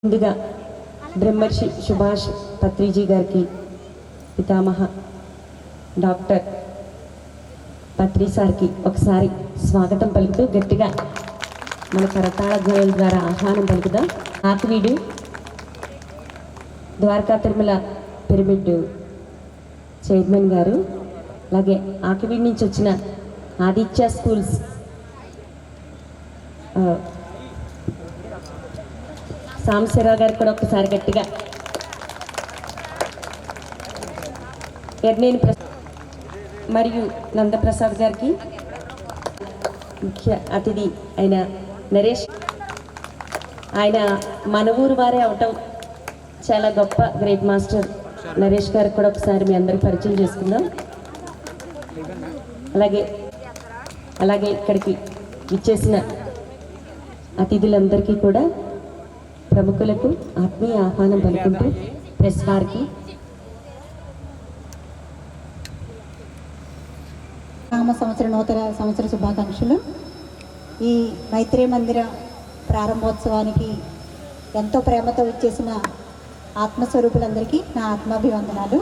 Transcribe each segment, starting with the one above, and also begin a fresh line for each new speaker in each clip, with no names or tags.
ముందుగా బ్రహ్మర్షి సుభాష్ పత్రిజీ గారికి పితామహ డాక్టర్ పత్రి సార్కి ఒకసారి స్వాగతం పలుకుతూ గట్టిగా మన కరతాళ ధ్వనుల ద్వారా ఆహ్వానం పలుకుదాం. ఆకివీడు ద్వారకా తిరుమల పిరమిడ్ చైర్మన్ గారు, అలాగే ఆకివీడు నుంచి వచ్చిన ఆదిత్య స్కూల్స్ సాంబశివరావు గారికి కూడా ఒకసారి గట్టిగా, ఎర్నేని మరియు నందప్రసాద్ గారికి, ముఖ్య అతిథి అయిన నరేష్, ఆయన మన ఊరు వారే అవటం చాలా గొప్ప. గ్రేట్ మాస్టర్ నరేష్ గారికి కూడా ఒకసారి మీ అందరికి పరిచయం చేసుకుందాం. అలాగే ఇక్కడికి ఇచ్చేసిన అతిథులందరికీ కూడా ప్రముఖులకు ఆత్మీయ ఆహ్వానం పలుకుంటూ ప్రెస్ వారికి
నూతన సంవత్సర శుభాకాంక్షలు. ఈ మైత్రి మందిర ప్రారంభోత్సవానికి ఎంతో ప్రేమతో ఇచ్చేసిన ఆత్మస్వరూపులందరికీ నా ఆత్మాభివందనాలు.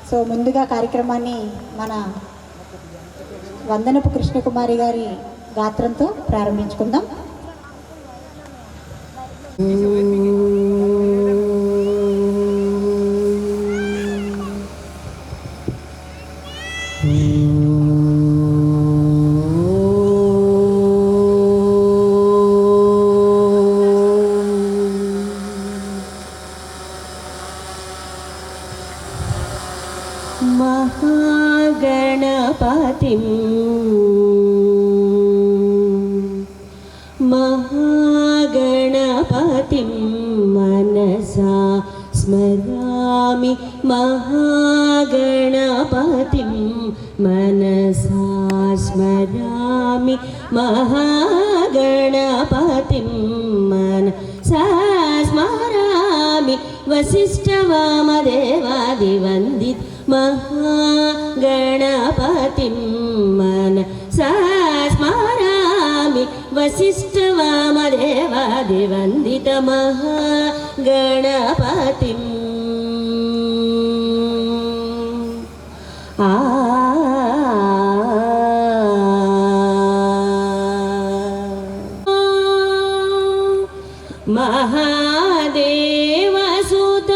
సో ముందుగా కార్యక్రమాన్ని మన వందనపు కృష్ణకుమారి గారి గాత్రంతో ప్రారంభించుకుందాం.
మహాగణపతిం మనసా స్మరామి, మహాగణపతిం మనసా స్మరామి, మహాగణపతిం మనసా స్మరామి, వసిష్ఠవామదేవాదివందిత మహాగణపతిం మనసా స్మరామి, వసిష్ఠవామదేవాదివందిత మహాగణపతిం. మహాదేవసుత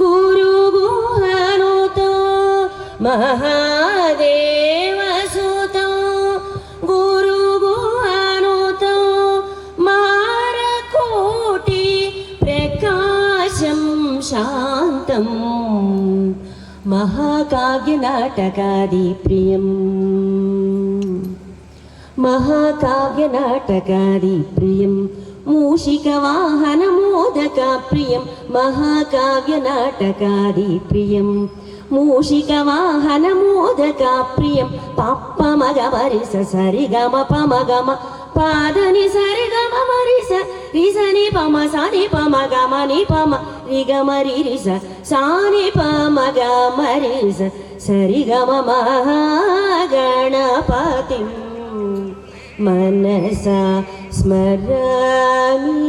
గురుగుహనుత, మహాదేవసుత గురుగుహనుత, మారకోటి ప్రకాశం శాంతం, మహాకావ్యనాటకాది ప్రియం, మహాకావ్యనాటకాది ప్రియం, మూషికవాహనమోదక ప్రియం, మహాకావ్యనాటకాది ప్రియం, మూషికవాహనమోదక ప్రియం, పప్ప మగ మరిస సరిగమ పమగమ పాదని సరిగమ మరిస రిసని పమ సాని పమ గమని పమ రిగమ రిరిస సాని పమ గమరిస సరిగమ మహాగణపతిం మనసా స్మరామి.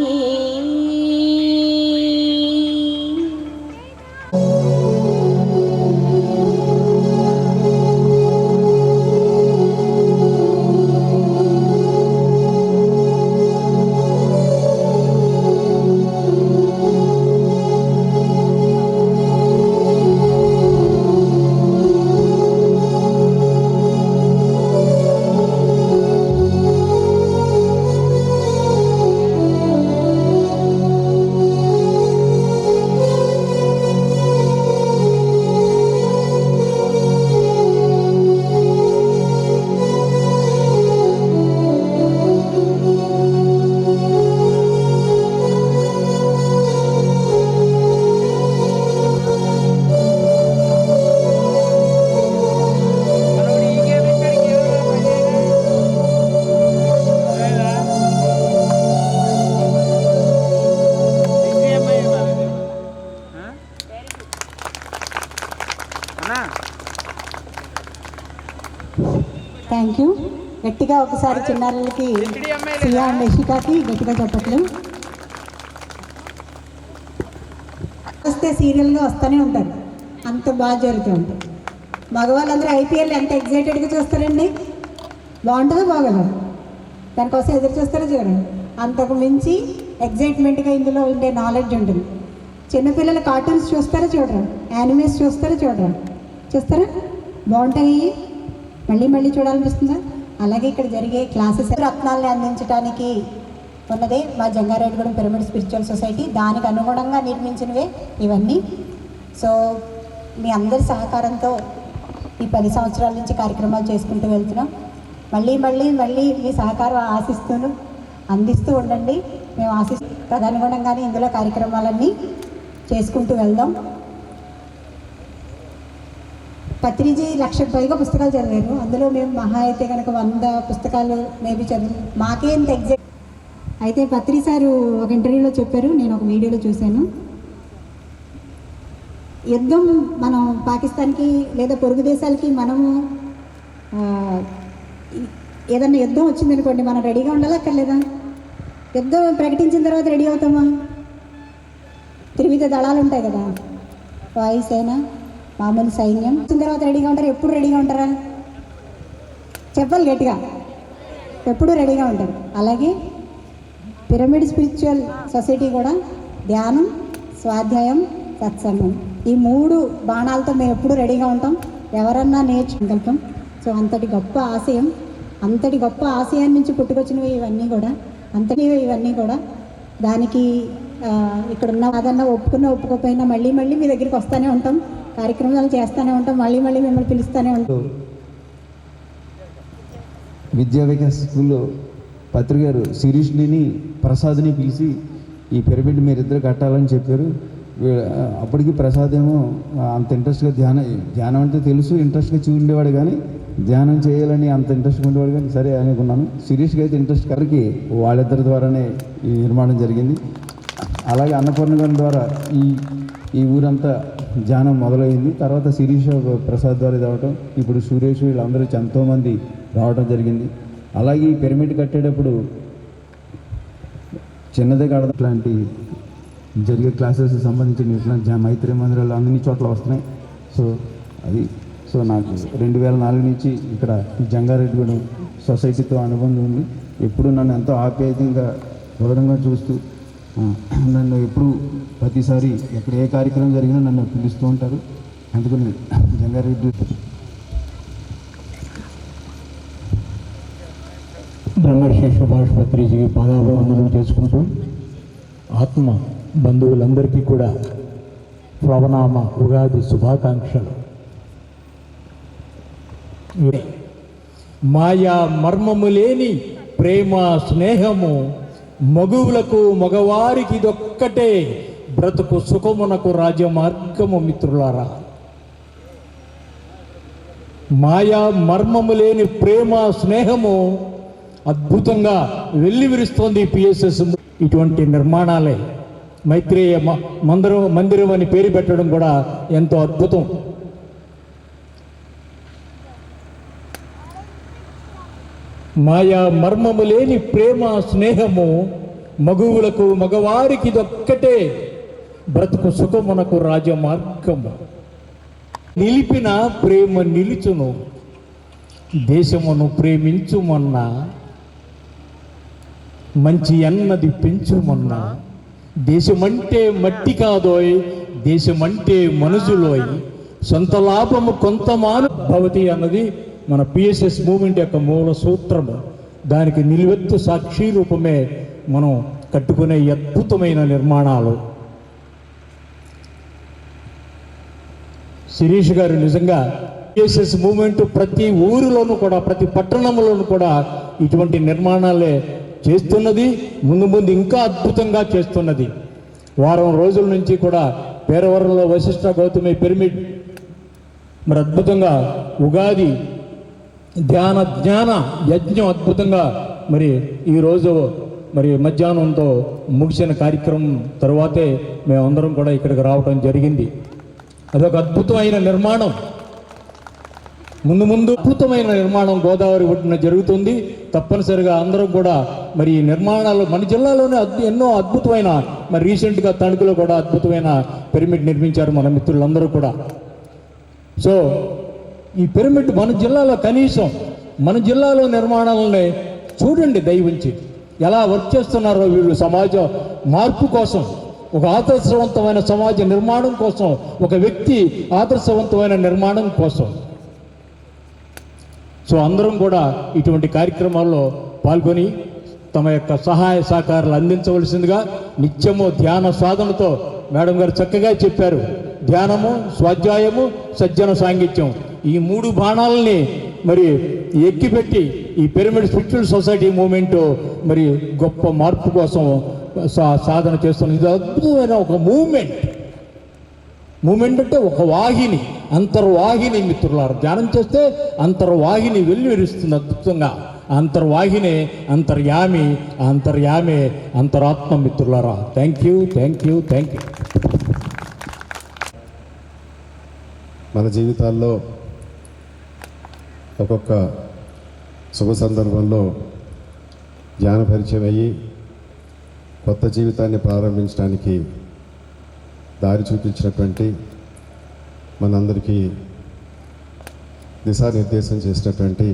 Thank you. గట్టిగా ఒకసారి చిన్నారులకి సియా అండ్ యశికాకి గట్టిగా చెప్పట్లు. వస్తే సీరియల్గా వస్తూనే ఉంటారు, అంత బాగా జరుగుతూ ఉంటుంది. మగవాళ్ళందరూ ఐపీఎల్ ఎంత ఎగ్జైటెడ్గా చూస్తారండి, బాగుంటుందో బాగోదా, దానికోసం ఎదురు చూస్తారో చూడండి. అంతకు మించి ఎగ్జైట్మెంట్గా ఇందులో ఉండే నాలెడ్జ్ ఉంటుంది. చిన్నపిల్లలు కార్టూన్స్ చూస్తారో చూడరా, యానిమేస్ చూస్తారో చూడరా, చూస్తారా, బాగుంటాయి, మళ్ళీ మళ్ళీ చూడాలనిపిస్తుందా? అలాగే ఇక్కడ జరిగే క్లాసెస్ రత్నాల్ని అందించడానికి ఉన్నదే మా జంగారెడ్డిగూడెం పిరమిడ్ స్పిరిచువల్ సొసైటీ. దానికి అనుగుణంగా నిర్మించినవే ఇవన్నీ. సో మీ అందరి సహకారంతో ఈ 10 సంవత్సరాల నుంచి కార్యక్రమాలు చేసుకుంటూ వెళ్తున్నాం. మళ్ళీ మళ్ళీ మళ్ళీ మీ సహకారం అందిస్తూ ఉండండి. మేము తదనుగుణంగానే ఇందులో కార్యక్రమాలన్నీ చేసుకుంటూ వెళ్దాం. పత్రిజీ 1,00,000 పైగా పుస్తకాలు చదివారు. అందులో మేము మహా అయితే కనుక 100 పుస్తకాలు మేబీ చదివాం. మాకే ఇంత ఎగ్జాక్ట్ అయితే పత్రి సారు ఒక ఇంటర్వ్యూలో చెప్పారు, నేను ఒక వీడియోలో చూశాను. యుద్ధం మనం పాకిస్తాన్కి లేదా పొరుగు దేశాలకి మనము ఏదన్నా యుద్ధం వచ్చిందనుకోండి, మనం రెడీగా ఉండాలక్కర్లేదా? యుద్ధం ప్రకటించిన తర్వాత రెడీ అవుతామా? త్రివిధ దళాలు ఉంటాయి కదా, వాయుసేన, మామూలు సైన్యం. వచ్చిన తర్వాత రెడీగా ఉంటారు. ఎప్పుడు రెడీగా ఉంటారా? చెప్పాలి గట్టిగా, ఎప్పుడు రెడీగా ఉంటారు. అలాగే పిరమిడ్ స్పిరిచువల్ సొసైటీ కూడా ధ్యానం, స్వాధ్యాయం, సత్సంగం, ఈ 3 బాణాలతో మేము ఎప్పుడు రెడీగా ఉంటాం. ఎవరన్నా నేర్చుకోగలుగుతాం. సో అంతటి గొప్ప ఆశయాన్ని నుంచి పుట్టుకొచ్చినవి ఇవన్నీ కూడా. దానికి ఇక్కడున్న అదన్నా ఒప్పుకోకపోయినా మళ్ళీ మళ్ళీ మీ దగ్గరికి వస్తూనే ఉంటాం, కార్యక్రమాలు చేస్తూనే ఉంటాం, మళ్ళీ మళ్ళీ మిమ్మల్ని పిలుస్తూనే ఉంటాం.
విద్యా వికాస్ స్కూల్లో పత్రి గారు శిరీష్ని, ప్రసాద్ని పిలిచి ఈ పిరమిడ్ మీరిద్దరు కట్టాలని చెప్పారు. అప్పటికి ప్రసాద్ ఏమో అంత ఇంట్రెస్ట్గా ధ్యానం అంటే తెలుసు, ఇంట్రెస్ట్గా చూడేవాడు, కానీ ధ్యానం చేయాలని అంత ఇంట్రెస్ట్గా ఉండేవాడు, కానీ సరే అనుకున్నాను. శిరీష్కి అయితే ఇంట్రెస్ట్ కరికి వాళ్ళిద్దరి ద్వారానే ఈ నిర్మాణం జరిగింది. అలాగే అన్నపూర్ణ గారి ద్వారా ఈ ఊరంతా ధ్యానం మొదలైంది. తర్వాత శిరీష్ ప్రసాద్ ద్వారా రావటం, ఇప్పుడు సురేష్, వీళ్ళందరూ ఎంతోమంది రావటం జరిగింది. అలాగే ఈ పిరమిడ్ కట్టేటప్పుడు చిన్నదే కాడ ఇట్లాంటి జరిగే క్లాసెస్ సంబంధించిన ఇట్లా మైత్రి మందిరాలు అన్ని చోట్ల వస్తున్నాయి. సో నాకు 2004 నుంచి ఇక్కడ జంగారెడ్డిగూడెం సొసైటీతో అనుబంధం ఉంది. ఎప్పుడు నన్ను ఎంతో ఆప్యాయంగా గౌరవంగా చూస్తూ నన్ను ఎప్పుడు ప్రతిసారి ఎక్కడ ఏ కార్యక్రమం జరిగినా నన్ను పిలుస్తూ ఉంటారు. అందుకని జంగారెడ్డి
బ్రహ్మర్షి సుభాష్ పత్రిజీకి పాదాభివందనం చేసుకుంటూ ఆత్మ బంధువులందరికీ కూడా ప్లవనామ ఉగాది శుభాకాంక్షలు. మాయా మర్మము లేని ప్రేమ స్నేహము మగువులకు మగవారికి ఇదొక్కటే బ్రతుకు సుఖమునకు రాజమార్గము. మిత్రులారా, మాయా మర్మము లేని ప్రేమ స్నేహము అద్భుతంగా వెల్లివిరుస్తోంది పిఎస్ఎస్. ఇటువంటి నిర్మాణాలే మైత్రేయ మందిరం అని పేరు పెట్టడం కూడా ఎంతో అద్భుతం. మాయా మర్మము లేని ప్రేమ స్నేహము మగువులకు మగవారికి ఇదొక్కటే బ్రతుకు సుఖమునకు రాజమార్గము. నిలిపిన ప్రేమ నిలుచును, దేశమును ప్రేమించుమన్నా, మంచి అన్నది పెంచుమన్నా. దేశమంటే మట్టి కాదోయ్, దేశమంటే మనుషులోయ్, సొంత లాభము కొంతమాను భవతి అన్నది మన పిఎస్ఎస్ మూవ్మెంట్ యొక్క మూల సూత్రము. దానికి నిలువెత్తు సాక్షి రూపమే మనం కట్టుకునే అద్భుతమైన నిర్మాణాలు. శిరీష్ గారు నిజంగా పిఎస్ఎస్ మూవ్మెంట్ ప్రతి ఊరిలోనూ కూడా, ప్రతి పట్టణంలోనూ కూడా ఇటువంటి నిర్మాణాలే చేస్తున్నది. ముందు ఇంకా అద్భుతంగా చేస్తున్నది. వారం రోజుల నుంచి కూడా పేరవరంలో వశిష్ఠ గౌతమి పిరమిడ్ మరి అద్భుతంగా ఉగాది ధ్యాన జ్ఞాన యజ్ఞం అద్భుతంగా మరి ఈరోజు మరి మధ్యాహ్నంతో ముగిసిన కార్యక్రమం తరువాతే మేమందరం కూడా ఇక్కడికి రావడం జరిగింది. అదొక అద్భుతమైన నిర్మాణం. ముందు ముందు అద్భుతమైన నిర్మాణం గోదావరి ఒడ్డున జరుగుతుంది. తప్పనిసరిగా అందరూ కూడా మరి ఈ నిర్మాణాలు మన జిల్లాలోనే ఎన్నో అద్భుతమైన మరి రీసెంట్గా తణుకులో కూడా అద్భుతమైన పిరమిడ్ నిర్మించారు మన మిత్రులందరూ కూడా. సో ఈ పిరమిడ్ మన జిల్లాలో కనీసం మన జిల్లాలో నిర్మాణాలని చూడండి, దయవుంచి ఎలా వర్క్ చేస్తున్నారో వీళ్ళు సమాజ మార్పు కోసం, ఒక ఆదర్శవంతమైన సమాజ నిర్మాణం కోసం, ఒక వ్యక్తి ఆదర్శవంతమైన నిర్మాణం కోసం. సో అందరం కూడా ఇటువంటి కార్యక్రమాల్లో పాల్గొని తమ యొక్క సహాయ సహకారాలు అందించవలసిందిగా నిత్యము ధ్యాన సాధనతో మేడం గారు చక్కగా చెప్పారు. ధ్యానము, స్వాధ్యాయము, సజ్జన సాంగిత్యం, ఈ 3 బాణాలని మరి ఎక్కిపెట్టి ఈ పిరమిడ్ స్పిరిచువల్ సొసైటీ మూమెంట్ మరి గొప్ప మార్పు కోసం సాధన చేస్తున్న ఇది అద్భుతమైన ఒక మూమెంట్ అంటే ఒక వాహిని, అంతర్వాహిని మిత్రులారు. ధ్యానం చేస్తే అంతర్వాహిని వెల్లువిరుస్తుంది అద్భుతంగా. అంతర్వాహిని అంతర్యామి, అంతర్యామే అంతరాత్మ మిత్రులారా. Thank you.
మన జీవితాల్లో ఒక్కొక్క శుభ సందర్భంలో జ్ఞాన పరిచయం అయ్యి కొత్త జీవితాన్ని ప్రారంభించడానికి దారి చూపించినటువంటి, మనందరికీ దిశానిర్దేశం చేసినటువంటి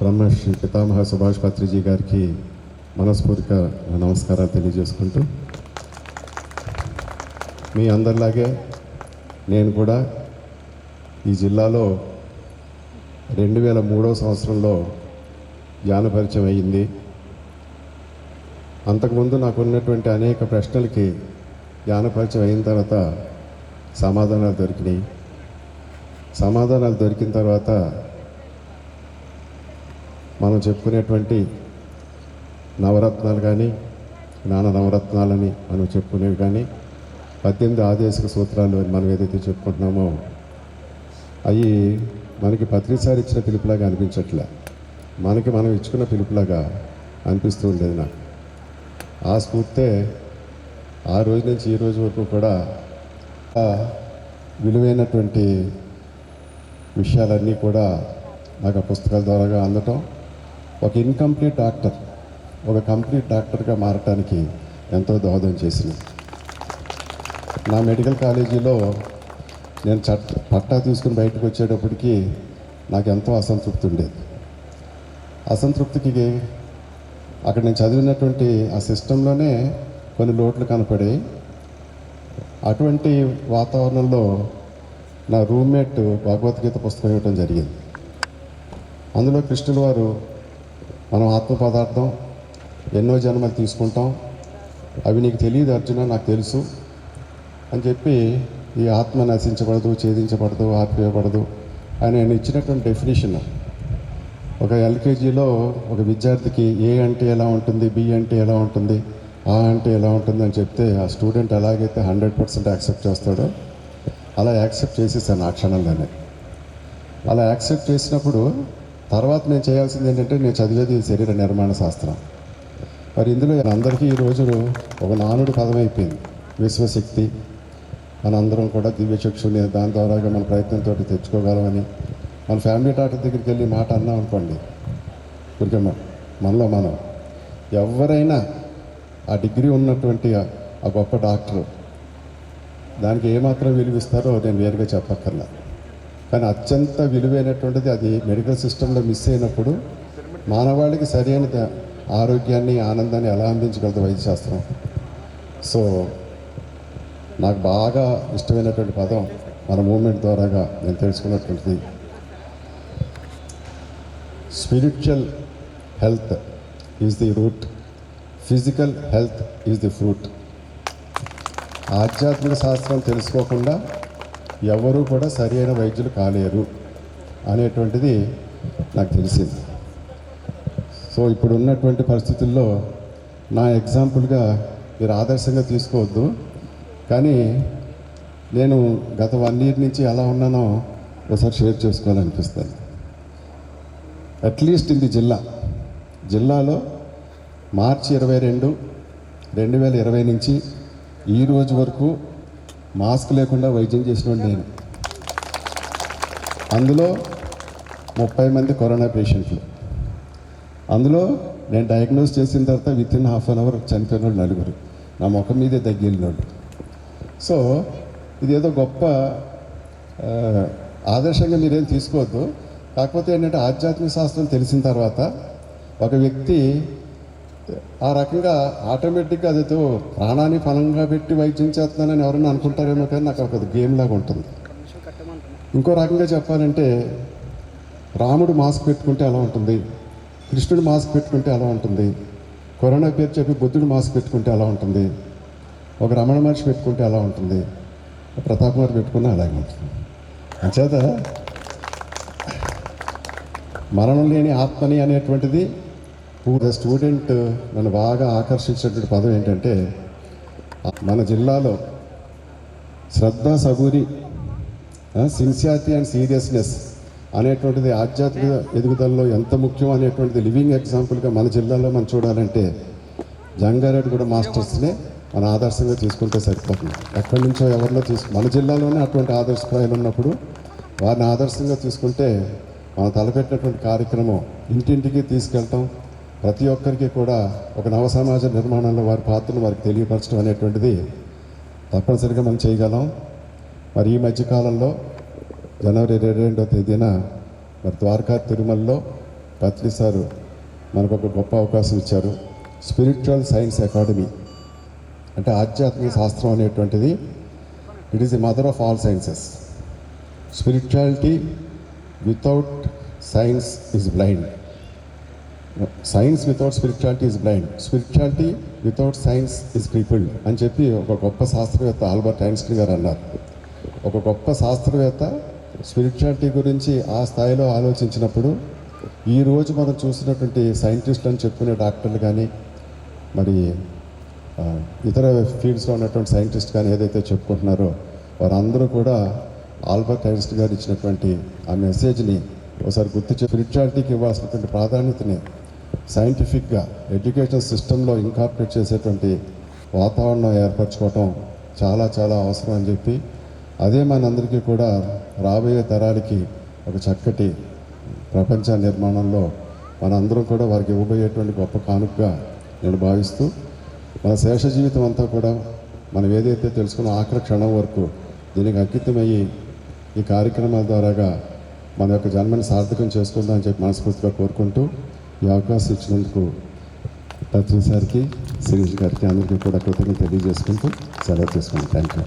బ్రహ్మశ్రీ పితామహ సుభాష్ పత్రిజీ గారికి మనస్ఫూర్తిక నమస్కారాలు తెలియజేసుకుంటూ, మీ అందరిలాగే నేను కూడా ఈ జిల్లాలో 2003 సంవత్సరంలో జ్ఞాన పరిచయం అయ్యింది. అంతకుముందు నాకు ఉన్నటువంటి అనేక ప్రశ్నలకి జ్ఞాన పరిచయం అయిన తర్వాత సమాధానాలు దొరికినాయి. సమాధానాలు దొరికిన తర్వాత మనం చెప్పుకునేటువంటి నవరత్నాలు కానీ, జ్ఞాన నవరత్నాలని మనం చెప్పుకునేవి కానీ, 18 ఆదేశిక సూత్రాలు అని మనం ఏదైతే చెప్పుకుంటున్నామో అవి మనకి పత్రిసారి ఇచ్చిన పిలుపులాగా అనిపించట్లే, మనకి మనం ఇచ్చుకున్న పిలుపులాగా అనిపిస్తూ ఉండేది నాకు. ఆ స్ఫూర్తే ఆ రోజు నుంచి ఈ రోజు వరకు కూడా విలువైనటువంటి విషయాలన్నీ కూడా నాకు ఆ పుస్తకాల ద్వారాగా అందటం, ఒక ఇన్కంప్లీట్ డాక్టర్ ఒక కంప్లీట్ డాక్టర్గా మారటానికి ఎంతో దోహదం చేసింది. నా మెడికల్ కాలేజీలో నేను పట్టా తీసుకుని బయటకు వచ్చేటప్పటికి నాకు ఎంతో అసంతృప్తి ఉండేది. అసంతృప్తికి అక్కడ నేను చదివినటువంటి ఆ సిస్టంలోనే కొన్ని లోట్లు కనపడాయి. అటువంటి వాతావరణంలో నా రూమ్మేట్ భగవద్గీత పుస్తకం ఇవ్వడం జరిగింది. అందులో కృష్ణుల వారు మనం ఆత్మ పదార్థం ఎన్నో జన్మలు తీసుకుంటాం, అవి నీకు తెలియదు అర్జున, నాకు తెలుసు అని చెప్పి, ఈ ఆత్మ నశించబడదు, ఛేదించబడదు, ఆర్పివేయబడదు అని ఆయన ఇచ్చినటువంటి డెఫినేషన్. ఒక ఎల్కేజీలో ఒక విద్యార్థికి ఏ అంటే ఎలా ఉంటుంది, బి అంటే ఎలా ఉంటుంది, ఆ అంటే ఎలా ఉంటుంది అని చెప్తే ఆ స్టూడెంట్ ఎలాగైతే 100% యాక్సెప్ట్ చేస్తాడో అలా యాక్సెప్ట్ చేసేసాను ఆ క్షణంలోనే. అలా యాక్సెప్ట్ చేసినప్పుడు తర్వాత నేను చేయాల్సింది ఏంటంటే, నేను చదివేది శరీర నిర్మాణ శాస్త్రం. మరి ఇందులో అందరికీ ఈ రోజు ఒక నానుడు పదం అయిపోయింది, విశ్వశక్తి. మనందరం కూడా దివ్యచక్షుని దాని ద్వారాగా మన ప్రయత్నంతో తెచ్చుకోగలమని మన ఫ్యామిలీ డాక్టర్ దగ్గరికి వెళ్ళి మాట అన్నాం అనుకోండి, ఊరికే మనలో మనం ఎవరైనా ఆ డిగ్రీ ఉన్నటువంటి ఆ గొప్ప డాక్టరు దానికి ఏమాత్రం విలువిస్తారో నేను వేరుగా చెప్పక్కర్లా. కానీ అత్యంత విలువైనటువంటిది అది మెడికల్ సిస్టంలో మిస్ అయినప్పుడు మానవాళికి సరైన ఆరోగ్యాన్ని, ఆనందాన్ని ఎలా అందించగలదు వైద్యశాస్త్రం. సో నాకు బాగా ఇష్టమైనటువంటి పదం మన మూమెంట్ ద్వారాగా నేను తెలుసుకున్నటువంటిది, spiritual health is the root, physical health is the fruit. ఆధ్యాత్మిక శాస్త్రం తెలుసుకోకుండా ఎవరూ కూడా సరైన వైద్యులు కాలేరు అనేటువంటిది నాకు తెలిసింది. సో ఇప్పుడు ఉన్నటువంటి పరిస్థితుల్లో నా ఎగ్జాంపుల్గా మీరు ఆదర్శంగా తీసుకోవద్దు, కానీ నేను గత 1 year నుంచి ఎలా ఉన్నానో ఒకసారి షేర్ చేసుకోవాలనిపిస్తుంది. అట్లీస్ట్ ఇది జిల్లాలో మార్చి 22, 2020 నుంచి ఈ రోజు వరకు మాస్క్ లేకుండా వైద్యం చేసినోడు నేను. అందులో 30 మంది కరోనా పేషెంట్లు. అందులో నేను డయాగ్నోస్ చేసిన తర్వాత వితిన్ హాఫ్ అన్ అవర్ చనిపోయిన వాళ్ళు 4. నా ముఖం మీదే తగ్గిలిన వాళ్ళు. సో ఇదేదో గొప్ప ఆదర్శంగా మీరేం తీసుకోవద్దు. కాకపోతే ఏంటంటే ఆధ్యాత్మిక శాస్త్రం తెలిసిన తర్వాత ఒక వ్యక్తి ఆ రకంగా ఆటోమేటిక్గా అదేదో ప్రాణాన్ని ఫలంగా పెట్టి వైద్యం చేస్తున్నానని ఎవరైనా అనుకుంటారేమో, కానీ నాకు ఒక గేమ్ లాగా ఉంటుంది. ఇంకో రకంగా చెప్పాలంటే రాముడు మాస్క్ పెట్టుకుంటే ఎలా ఉంటుంది, కృష్ణుడు మాస్క్ పెట్టుకుంటే ఎలా ఉంటుంది, కరోనా పేరు చెప్పి బుద్ధుడు మాస్క్ పెట్టుకుంటే ఎలా ఉంటుంది, ఒక రమణ మహర్షి పెట్టుకుంటే ఎలా ఉంటుంది, ప్రతాప్ గారు పెట్టుకున్నా అలాగే ఉంటుంది. అంచేత మరణం లేని ఆత్మని అనేటువంటిది స్టూడెంట్ నన్ను బాగా ఆకర్షించినటువంటి పదం ఏంటంటే, మన జిల్లాలో శ్రద్ధ, సబూరి, సిన్సియారిటీ అండ్ సీరియస్నెస్ అనేటువంటిది ఆధ్యాత్మిక ఎదుగుదలలో ఎంత ముఖ్యం అనేటువంటిది లివింగ్ ఎగ్జాంపుల్గా మన జిల్లాలో మనం చూడాలంటే జంగారెడ్డిగూడ మాస్టర్స్నే మన ఆదర్శంగా తీసుకుంటే సరిపోతుంది. ఎక్కడి నుంచో ఎవరిలో మన జిల్లాలోనే అటువంటి ఆదర్శప్రాయాలు ఉన్నప్పుడు వారిని ఆదర్శంగా తీసుకుంటే మనం తలపెట్టినటువంటి కార్యక్రమం ఇంటింటికి తీసుకెళ్ళటం, ప్రతి ఒక్కరికి కూడా ఒక నవ సమాజ నిర్మాణంలో వారి పాత్రను వారికి తెలియపరచడం అనేటువంటిది తప్పనిసరిగా మనం చేయగలం. మరి ఈ మధ్యకాలంలో జనవరి 22వ తేదీన మరి ద్వారకా తిరుమలలో పత్రి సారు మనకు ఒక గొప్ప అవకాశం ఇచ్చారు. స్పిరిచువల్ సైన్స్ అకాడమీ అంటే ఆధ్యాత్మిక శాస్త్రం అనేటువంటిది it is the mother of all sciences. Spirituality without science is blind, science without spirituality is blind, spirituality without science is crippled అని చెప్పి ఒక గొప్ప శాస్త్రవేత్త ఆల్బర్ట్ ఐన్స్టీన్ గారు అన్నారు. ఒక గొప్ప శాస్త్రవేత్త స్పిరిచువాలిటీ గురించి ఆ స్థాయిలో ఆలోచించినప్పుడు ఈరోజు మనం చూసినటువంటి సైంటిస్టులు అని చెప్పుకునే డాక్టర్లు కానీ మరి ఇతర ఫీల్డ్స్లో ఉన్నటువంటి సైంటిస్ట్ కానీ ఏదైతే చెప్పుకుంటున్నారో వారందరూ కూడా ఆల్బర్ట్ ఐన్స్టీన్ గారు ఇచ్చినటువంటి ఆ మెసేజ్ని ఒకసారి స్పిరిచువాలిటీకి ఇవ్వాల్సినటువంటి ప్రాధాన్యతని సైంటిఫిక్గా ఎడ్యుకేషన్ సిస్టంలో ఇంకార్పొరేట్ చేసేటువంటి వాతావరణం ఏర్పరచుకోవటం చాలా చాలా అవసరం అని చెప్పి, అదే మనందరికీ కూడా రాబోయే తరాలకి ఒక చక్కటి ప్రపంచ నిర్మాణంలో మనందరం కూడా వారికి ఇవ్వబోయేటువంటి గొప్ప కానుకగా నేను భావిస్తూ, మన శేష జీవితం అంతా కూడా మనం ఏదైతే తెలుసుకున్న ఆఖరి క్షణం వరకు దీనికి అంకితమయ్యి ఈ కార్యక్రమాల ద్వారాగా మన యొక్క జన్మని సార్థకం చేసుకుందాం అని చెప్పి మనస్ఫూర్తిగా కోరుకుంటూ ఈ అవకాశం ఇచ్చినందుకు పత్రి సార్కి, శిరీష్ గారికి అందరికీ కూడా కృతజ్ఞతలు తెలియజేసుకుంటూ సెలవు తీసుకున్నాను. Thank you.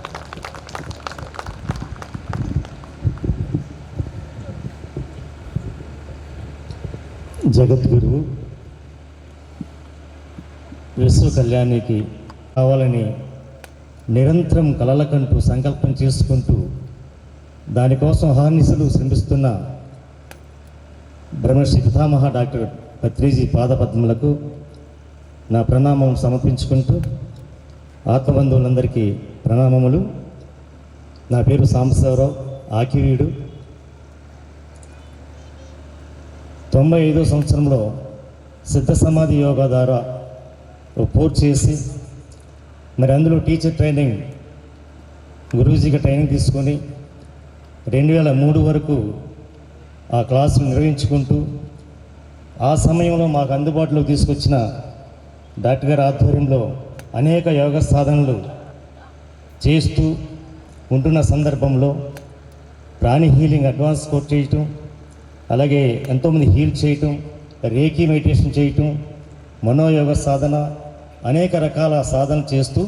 జగద్గురువు విశ్వ కళ్యాణికి కావాలని నిరంతరం కలలకంటూ సంకల్పం చేసుకుంటూ దానికోసం హార్నిసులు శ్రమిస్తున్న బ్రహ్మశ్రీ పితామహ డాక్టర్ పత్రిజీ పాదపద్మలకు నా ప్రణామం సమర్పించుకుంటూ, ఆత్మబంధువులందరికీ ప్రణామములు. నా పేరు సాంబశివరావు ఆకివీడు. 95వ సంవత్సరంలో సిద్ధ సమాధి యోగా ద్వారా పూర్తి చేసి మరి అందులో టీచర్ ట్రైనింగ్ గురూజీగా ట్రైనింగ్ తీసుకొని 2003 వరకు ఆ క్లాసులు నిర్వహించుకుంటూ, ఆ సమయంలో మాకు అందుబాటులో తీసుకొచ్చిన డాక్టర్ గారి ఆధ్వర్యంలో అనేక యోగ సాధనలు చేస్తూ ఉంటున్న సందర్భంలో ప్రాణి హీలింగ్ అడ్వాన్స్ కోర్స్ చేయటం, అలాగే ఎంతోమంది హీల్ చేయటం, రేకీ మెడిటేషన్ చేయటం, మనోయోగ సాధన, అనేక రకాల సాధన చేస్తూ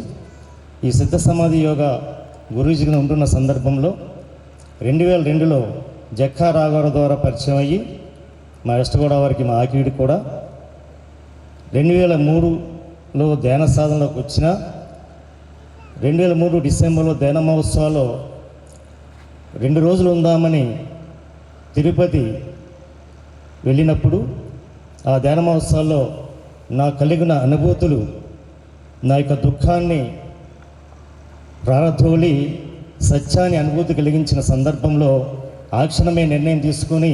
ఈ సిద్ధ సమాధి యోగా గురూజీగా ఉంటున్న సందర్భంలో 2002లో జక్కా రాఘవరావు ద్వారా పరిచయం అయ్యి మా వెస్ట్ గోదావరికి మా ఆకివీడికి కూడా 2003లో ధ్యాన సాధనలోకి వచ్చిన 2003 డిసెంబర్లో ధ్యాన మహోత్సవాల్లో 2 రోజులు ఉందామని తిరుపతి వెళ్ళినప్పుడు ఆ ధ్యాన మహోత్సవాల్లో నాకు కలిగిన అనుభూతులు నా యొక్క దుఃఖాన్ని ప్రారద్రోలి సత్యాన్ని అనుభూతి కలిగించిన సందర్భంలో ఆ క్షణమే నిర్ణయం తీసుకొని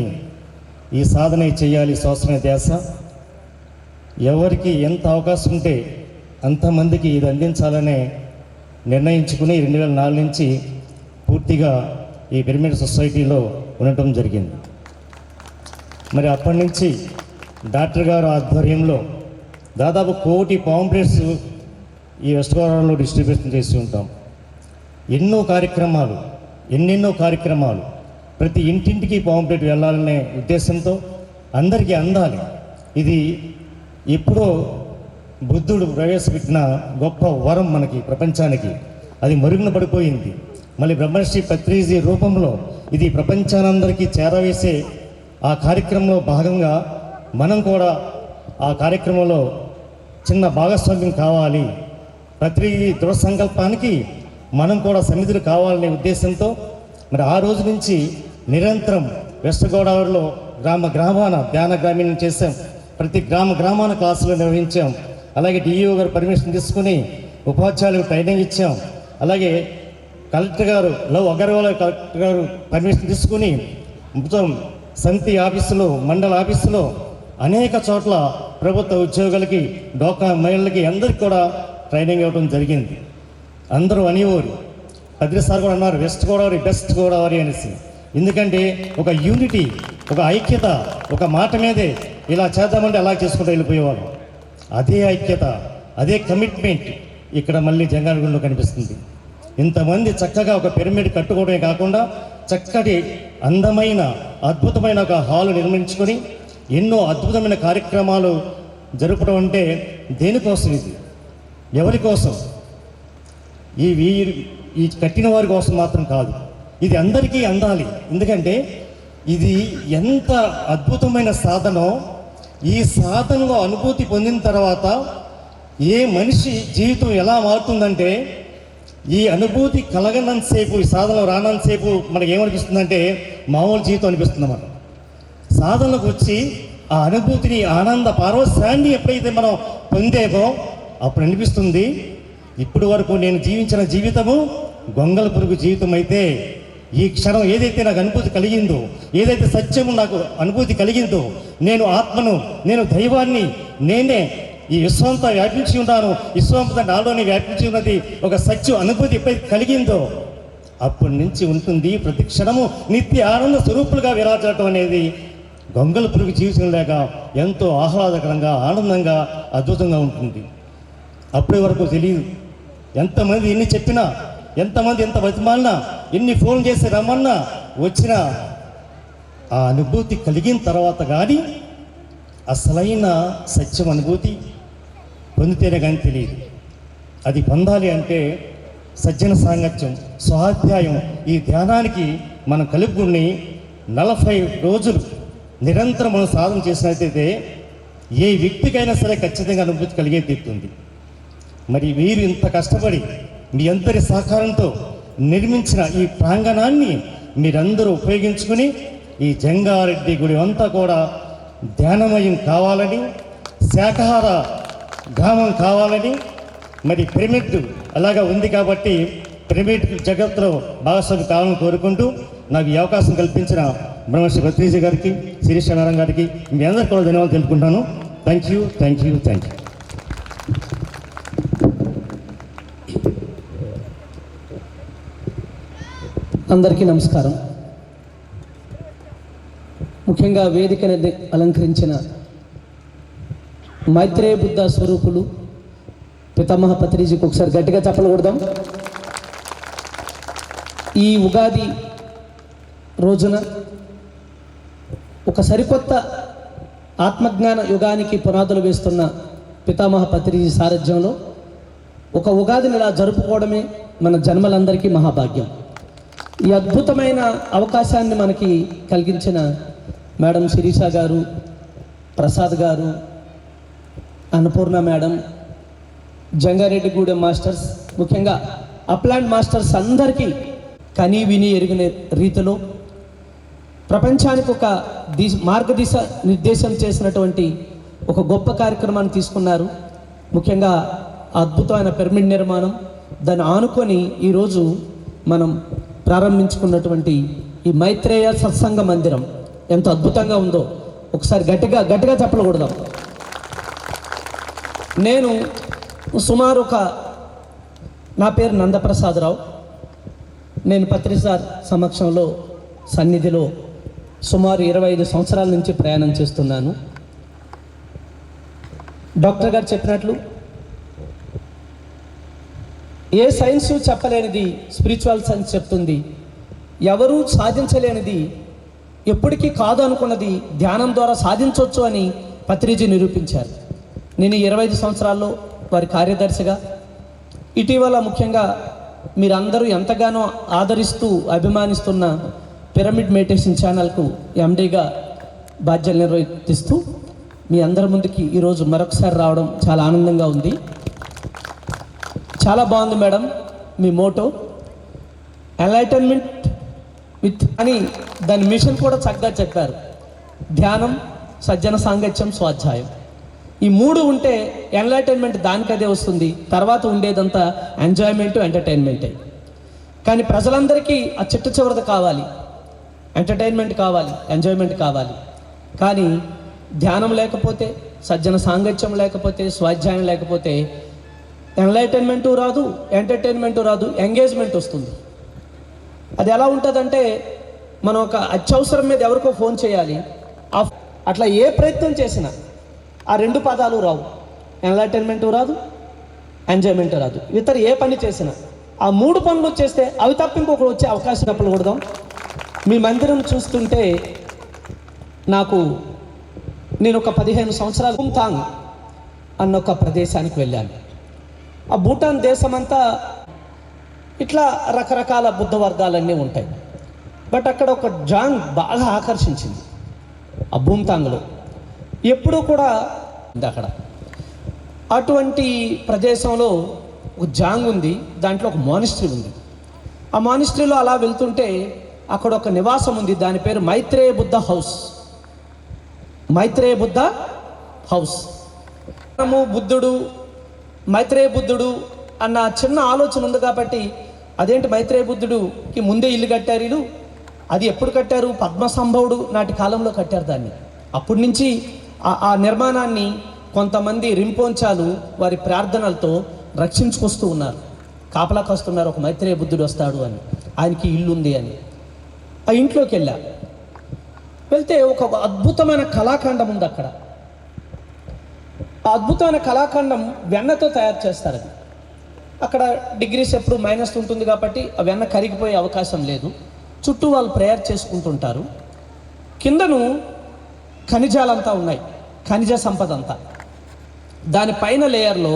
ఈ సాధన చేయాలి, శ్వాసమే ధ్యాస, ఎవరికి ఎంత అవకాశం ఉంటే అంతమందికి ఇది అందించాలనే నిర్ణయించుకుని 2004 నుంచి పూర్తిగా ఈ పిరమిడ్ సొసైటీలో ఉండటం జరిగింది. మరి అప్పటి నుంచి డాక్టర్ గారు ఆధ్వర్యంలో దాదాపు 1 కోటి పాంప్లెట్స్ ఈ వెస్ట్ గోదావరిలో డిస్ట్రిబ్యూషన్ చేసి ఉంటాం. ఎన్నో కార్యక్రమాలు ప్రతి ఇంటింటికి పాంప్లెట్ వెళ్ళాలనే ఉద్దేశంతో అందరికీ అందాలి. ఇది ఎప్పుడో బుద్ధుడు ప్రవేశపెట్టిన గొప్ప వరం మనకి ప్రపంచానికి, అది మరుగున పడిపోయింది. మళ్ళీ బ్రహ్మశ్రీ పత్రిజీ రూపంలో ఇది ప్రపంచానందరికీ చేరవేసే ఆ కార్యక్రమంలో భాగంగా మనం కూడా ఆ కార్యక్రమంలో చిన్న భాగస్వామ్యం కావాలి. ప్రతి దృఢ సంకల్పానికి మనం కూడా సన్నిధులు కావాలనే ఉద్దేశంతో మరి ఆ రోజు నుంచి నిరంతరం వెస్ట్ గోదావరిలో గ్రామాన ధ్యాన గ్రామీణం చేసాం. ప్రతి గ్రామాన క్లాసులు నిర్వహించాం. అలాగే డిఈఓ గారు పర్మిషన్ తీసుకుని ఉపాధ్యాయులకు ట్రైనింగ్ ఇచ్చాం. అలాగే కలెక్టర్ గారు లవ్ అగర్వాల్ కలెక్టర్ గారు పర్మిషన్ తీసుకుని మొత్తం సమితి ఆఫీసులో, మండల ఆఫీసులో అనేక చోట్ల ప్రభుత్వ ఉద్యోగులకి, డోకా మహిళలకి అందరికీ కూడా ట్రైనింగ్ ఇవ్వడం జరిగింది. అందరూ అనేవారు, పత్రి సార్ కూడా అన్నారు వెస్ట్ గోదావరి బెస్ట్ గోదావరి అనేసి. ఎందుకంటే ఒక యూనిటీ, ఒక ఐక్యత, ఒక మాట మీదే ఇలా చేద్దామంటే అలా చేసుకుంటూ వెళ్ళిపోయేవాళ్ళు. అదే ఐక్యత, అదే కమిట్మెంట్ ఇక్కడ మళ్ళీ జంగాలగూడలో కనిపిస్తుంది. ఇంతమంది చక్కగా ఒక పిరమిడ్ కట్టుకోవడమే కాకుండా చక్కటి అందమైన అద్భుతమైన ఒక హాలు నిర్మించుకొని ఎన్నో అద్భుతమైన కార్యక్రమాలు జరపడం అంటే దేనికోసం? ఇది ఎవరి కోసం? ఈ కట్టిన వారి కోసం మాత్రం కాదు, ఇది అందరికీ అందాలి. ఎందుకంటే ఇది ఎంత అద్భుతమైన సాధనో, ఈ సాధనలో అనుభూతి పొందిన తర్వాత ఏ మనిషి జీవితం ఎలా మారుతుందంటే, ఈ అనుభూతి కలగనంతసేపు, ఈ సాధన రానంతసేపు మనకి ఏమనిపిస్తుందంటే మామూలు జీవితం అనిపిస్తుంది. మనం సాధనకు వచ్చి ఆ అనుభూతిని, ఆనంద పారవశ్యాన్ని ఎప్పుడైతే మనం పొందేమో అప్పుడు అనిపిస్తుంది, ఇప్పటి వరకు నేను జీవించిన జీవితము గొంగళ పురుగు జీవితం అయితే ఈ క్షణం ఏదైతే నాకు అనుభూతి కలిగిందో, ఏదైతే సత్యము నాకు అనుభూతి కలిగిందో, నేను ఆత్మను, నేను దైవాన్ని, నేనే ఈ విశ్వంతో వ్యాపించి ఉన్నాను, విశ్వంతో నాలోనే వ్యాపించి ఉన్నది ఒక సత్యం అనుభూతి ఎప్పుడైతే కలిగిందో అప్పటి నుంచి ఉంటుంది ప్రతి క్షణము నిత్య ఆనంద స్వరూపులుగా విరాజడం అనేది గొంగళ పురుగు జీవితం లేక ఎంతో ఆహ్లాదకరంగా, ఆనందంగా, అద్భుతంగా ఉంటుంది. అప్పటి వరకు తెలియదు. ఎంతమంది ఎన్ని చెప్పినా, ఎంతమంది ఎంత బతిమాలినా, ఎన్ని ఫోన్ చేసి రమ్మన్నా వచ్చినా ఆ అనుభూతి కలిగిన తర్వాత కానీ అసలైన సత్యం అనుభూతి పొందితేనే కానీ తెలియదు. అది పొందాలి అంటే సజ్జన సాంగత్యం, స్వాధ్యాయం, ఈ ధ్యానానికి మనం కలుపుకుని 40 రోజులు నిరంతరం మనం సాధన చేసినట్లయితే ఏ వ్యక్తికైనా సరే ఖచ్చితంగా అనుభూతి కలిగే తీరుతుంది. మరి వీరు ఇంత కష్టపడి మీ అందరి సహకారంతో నిర్మించిన ఈ ప్రాంగణాన్ని మీరందరూ ఉపయోగించుకుని ఈ జంగారెడ్డి గుడి అంతా కూడా ధ్యానమయం కావాలని, శాకాహార గ్రామం కావాలని, మరి పిరమిడ్ అలాగా ఉంది కాబట్టి పిరమిడ్ జగత్తులో భాగస్వామి కావాలని కోరుకుంటూ నాకు ఈ అవకాశం కల్పించిన బ్రహ్మశ్రీ పత్రిజీ గారికి, శిరీష నారాయణ గారికి మీ అందరికీ కూడా ధన్యవాదాలు తెలుపుకుంటాను. Thank you.
అందరికీ నమస్కారం. ముఖ్యంగా వేదికని అలంకరించిన మైత్రేయ బుద్ధ స్వరూపులు పితామహ పత్రిజీకి ఒకసారి గట్టిగా చప్పలు కొడదాం. ఈ ఉగాది రోజున ఒక సరికొత్త ఆత్మజ్ఞాన యుగానికి పునాదులు వేస్తున్న పితామహ పత్రిజీ సారథ్యంలో ఒక ఉగాదిని ఇలా జరుపుకోవడమే మన జన్మలందరికీ మహాభాగ్యం. ఈ అద్భుతమైన అవకాశాన్ని మనకి కలిగించిన మేడం శిరీష గారు, ప్రసాద్ గారు, అన్నపూర్ణ మేడం, జంగారెడ్డిగూడెం మాస్టర్స్, ముఖ్యంగా అప్లాండ్ మాస్టర్స్ అందరికీ కనీ విని ఎరిగిన రీతిలో ప్రపంచానికి ఒక మార్గదిశ నిర్దేశం చేసినటువంటి ఒక గొప్ప కార్యక్రమాన్ని తీసుకున్నారు. ముఖ్యంగా అద్భుతమైన పిరమిడ్ నిర్మాణం, దాన్ని ఆనుకొని ఈరోజు మనం ప్రారంభించుకున్నటువంటి ఈ మైత్రేయ సత్సంగ మందిరం ఎంత అద్భుతంగా ఉందో ఒకసారి గట్టిగా చప్పలు కొడదాం. నేను సుమారు నా పేరు నందప్రసాదరావు. నేను పత్రి సార్ సమక్షంలో సన్నిధిలో సుమారు 25 సంవత్సరాల నుంచి ప్రయాణం చేస్తున్నాను. డాక్టర్ గారు చెప్పినట్లు ఏ సైన్స్ చెప్పలేనిది స్పిరిచువల్ సైన్స్ చెప్తుంది. ఎవరూ సాధించలేనిది, ఎప్పటికీ కాదు అనుకున్నది ధ్యానం ద్వారా సాధించవచ్చు అని పత్రిజీ నిరూపించారు. నేను 25 సంవత్సరాల్లో వారి కార్యదర్శిగా, ఇటీవల ముఖ్యంగా మీరందరూ ఎంతగానో ఆదరిస్తూ అభిమానిస్తున్న పిరమిడ్ మెడిటేషన్ ఛానల్కు ఎండీగా బాధ్యతలు నిర్వర్తిస్తూ మీ అందరి ముందుకి ఈరోజు మరొకసారి రావడం చాలా ఆనందంగా ఉంది. చాలా బాగుంది మేడం మీ మోటో, ఎన్లైటన్మెంట్ విత్ అని దాని మిషన్ కూడా చక్కగా చెప్పారు. ధ్యానం, సజ్జన సాంగత్యం, స్వాధ్యాయం, ఈ 3 ఉంటే ఎన్లైటన్మెంట్ దానికదే వస్తుంది. తర్వాత ఉండేదంతా ఎంజాయ్మెంటు, ఎంటర్టైన్మెంటే. కానీ ప్రజలందరికీ ఆ చిట్ట చివరిది కావాలి, ఎంటర్టైన్మెంట్ కావాలి, ఎంజాయ్మెంట్ కావాలి. కానీ ధ్యానం లేకపోతే, సజ్జన సాంగత్యం లేకపోతే, స్వాధ్యాయం లేకపోతే ఎన్లైటన్మెంటు రాదు, ఎంటర్టైన్మెంటు రాదు, ఎంగేజ్మెంట్ వస్తుంది. అది ఎలా ఉంటుందంటే, మనం ఒక అత్యవసరం మీద ఎవరికో ఫోన్ చేయాలి, అట్లా ఏ ప్రయత్నం చేసినా ఆ 2 పదాలు రావు. ఎన్లైటన్మెంటు రాదు, ఎంజాయ్మెంట్ రాదు. ఇతర ఏ పని చేసినా ఆ 3 పనులు చేస్తే అవి తప్ప ఇంకొకరు వచ్చే అవకాశం చెప్పకూడదాం. మీ మందిరం చూస్తుంటే నేను ఒక 15 సంవత్సరాలు భూటాన్ అన్న ఒక ప్రదేశానికి వెళ్ళాను. ఆ భూటాన్ దేశమంతా ఇట్లా రకరకాల బుద్ధ వర్గాలన్నీ ఉంటాయి. బట్ అక్కడ ఒక జాంగ్ బాగా ఆకర్షించింది. ఆ భూటాన్లో ఎప్పుడూ కూడా అక్కడ అటువంటి ప్రదేశంలో ఒక జాంగ్ ఉంది, దాంట్లో ఒక మానిస్ట్రీ ఉంది. ఆ మానిస్ట్రీలో అలా వెళ్తుంటే అక్కడ ఒక నివాసం ఉంది, దాని పేరు మైత్రేయ బుద్ధ హౌస్. మైత్రేయ బుద్ధ హౌస్. బుద్ధుడు, మైత్రేయ బుద్ధుడు అన్న చిన్న ఆలోచన ఉంది కాబట్టి, అదేంటి మైత్రేయ బుద్ధుడికి ముందే ఇల్లు కట్టారు వీళ్ళు, అది ఎప్పుడు కట్టారు? పద్మసంభవుడు నాటి కాలంలో కట్టారు దాన్ని. అప్పటి నుంచి ఆ నిర్మాణాన్ని కొంతమంది రింపోంచాలు వారి ప్రార్థనలతో రక్షించుకొస్తూ ఉన్నారు, కాపలాకి వస్తున్నారు. ఒక మైత్రేయ బుద్ధుడు వస్తాడు అని, ఆయనకి ఇల్లు ఉంది అని. ఆ ఇంట్లోకి వెళ్తే ఒక అద్భుతమైన కళాఖండం ఉంది అక్కడ. ఆ అద్భుతమైన కళాఖండం వెన్నతో తయారు చేస్తారు. అది అక్కడ డిగ్రీస్ ఎప్పుడు మైనస్ ఉంటుంది కాబట్టి ఆ వెన్న కరిగిపోయే అవకాశం లేదు. చుట్టూ వాళ్ళు ప్రేయర్ చేసుకుంటుంటారు. కిందను ఖనిజాలంతా ఉన్నాయి, ఖనిజ సంపద అంతా. దానిపైన లేయర్లో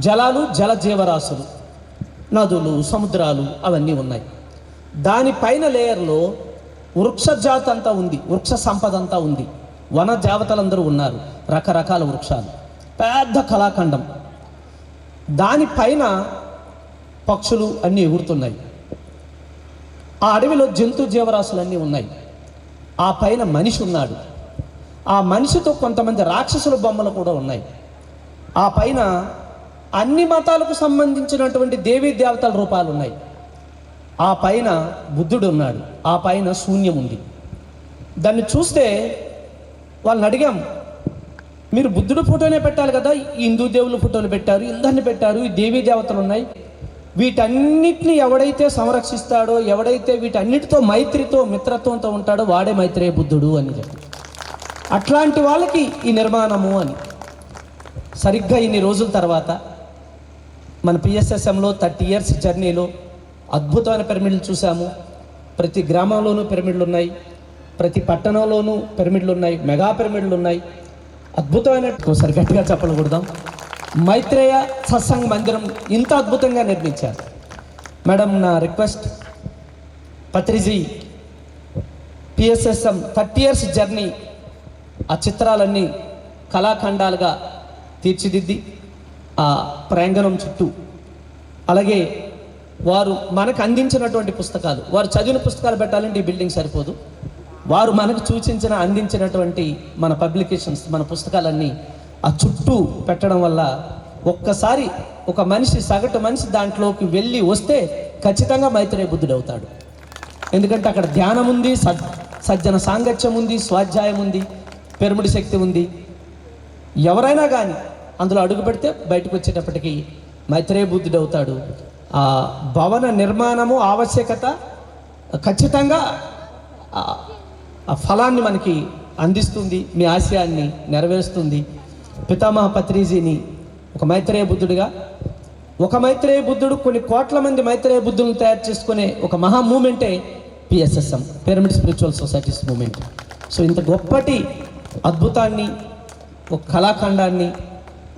జలాలు, జల జీవరాశులు, నదులు, సముద్రాలు అవన్నీ ఉన్నాయి. దానిపైన లేయర్లో వృక్ష జాతి అంతా ఉంది, వృక్ష సంపద అంతా ఉంది. వన జావతలందరూ ఉన్నారు, రకరకాల వృక్షాలు, పెద్ద కళాఖండం. దానిపైన పక్షులు అన్నీ ఎగురుతున్నాయి. ఆ అడవిలో జంతు జీవరాశులన్నీ ఉన్నాయి. ఆ పైన మనిషి ఉన్నాడు. ఆ మనిషితో కొంతమంది రాక్షసుల బొమ్మలు కూడా ఉన్నాయి. ఆ పైన అన్ని మతాలకు సంబంధించినటువంటి దేవీ దేవతల రూపాలు ఉన్నాయి. ఆ పైన బుద్ధుడు ఉన్నాడు. ఆ పైన శూన్యం ఉంది. దాన్ని చూస్తే వాళ్ళని అడిగాం, మీరు బుద్ధుడు ఫోటోనే పెట్టాలి కదా, ఈ హిందూ దేవుళ్ళ ఫోటోలు పెట్టారు, ఇందాన్ని పెట్టారు, ఈ దేవీ దేవతలు ఉన్నాయి, వీటన్నిటిని ఎవడైతే సంరక్షిస్తాడో, ఎవడైతే వీటన్నిటితో మైత్రితో, మిత్రత్వంతో ఉంటాడో వాడే మైత్రేయ బుద్ధుడు అని చెప్పి, అట్లాంటి వాళ్ళకి ఈ నిర్మాణము అని. సరిగ్గా ఇన్ని రోజుల తర్వాత మన పిఎస్ఎస్ఎంలో 30 years జర్నీలో అద్భుతమైన పిరమిడ్లు చూసాము. ప్రతి గ్రామంలోనూ పిరమిడ్లు ఉన్నాయి, ప్రతి పట్టణంలోనూ పిరమిడ్లు ఉన్నాయి, మెగా పిరమిడ్లు ఉన్నాయి. అద్భుతమైన, ఒకసారి గట్టిగా చెప్పకూడదాం, మైత్రేయ సత్సంగ్ మందిరం ఇంత అద్భుతంగా నిర్మించారు. మేడం, నా request, Patriji PSSM 30 years journey, ఆ చిత్రాలన్నీ కళాఖండాలుగా తీర్చిదిద్ది ఆ ప్రాంగణం చుట్టూ, అలాగే వారు మనకు అందించినటువంటి పుస్తకాలు, వారు చదివిన పుస్తకాలు పెట్టాలంటే ఈ బిల్డింగ్ సరిపోదు. వారు మనకు సూచించిన, అందించినటువంటి మన పబ్లికేషన్స్, మన పుస్తకాలన్నీ ఆ చుట్టూ పెట్టడం వల్ల ఒక్కసారి ఒక మనిషి, సగటు మనిషి దాంట్లోకి వెళ్ళి వస్తే ఖచ్చితంగా మైత్రేయ బుద్ధుడు అవుతాడు. ఎందుకంటే అక్కడ ధ్యానం ఉంది, సజ్జన సాంగత్యం ఉంది, స్వాధ్యాయం ఉంది, పిరమిడ్ శక్తి ఉంది. ఎవరైనా కానీ అందులో అడుగు పెడితే బయటకు వచ్చేటప్పటికి మైత్రేయ బుద్ధుడు అవుతాడు. ఆ భవన నిర్మాణము ఆవశ్యకత ఖచ్చితంగా ఆ ఫలాన్ని మనకి అందిస్తుంది, మీ ఆశయాన్ని నెరవేరుస్తుంది. పితామహ పత్రిజీని ఒక మైత్రేయ బుద్ధుడిగా, ఒక మైత్రేయ బుద్ధుడు కొన్ని కోట్ల మంది మైత్రేయ బుద్ధులను తయారు చేసుకునే ఒక మహా మూమెంటే PSSM, pyramid spiritual societies movement. So ఇంత గొప్పటి అద్భుతాన్ని, ఒక కళాఖండాన్ని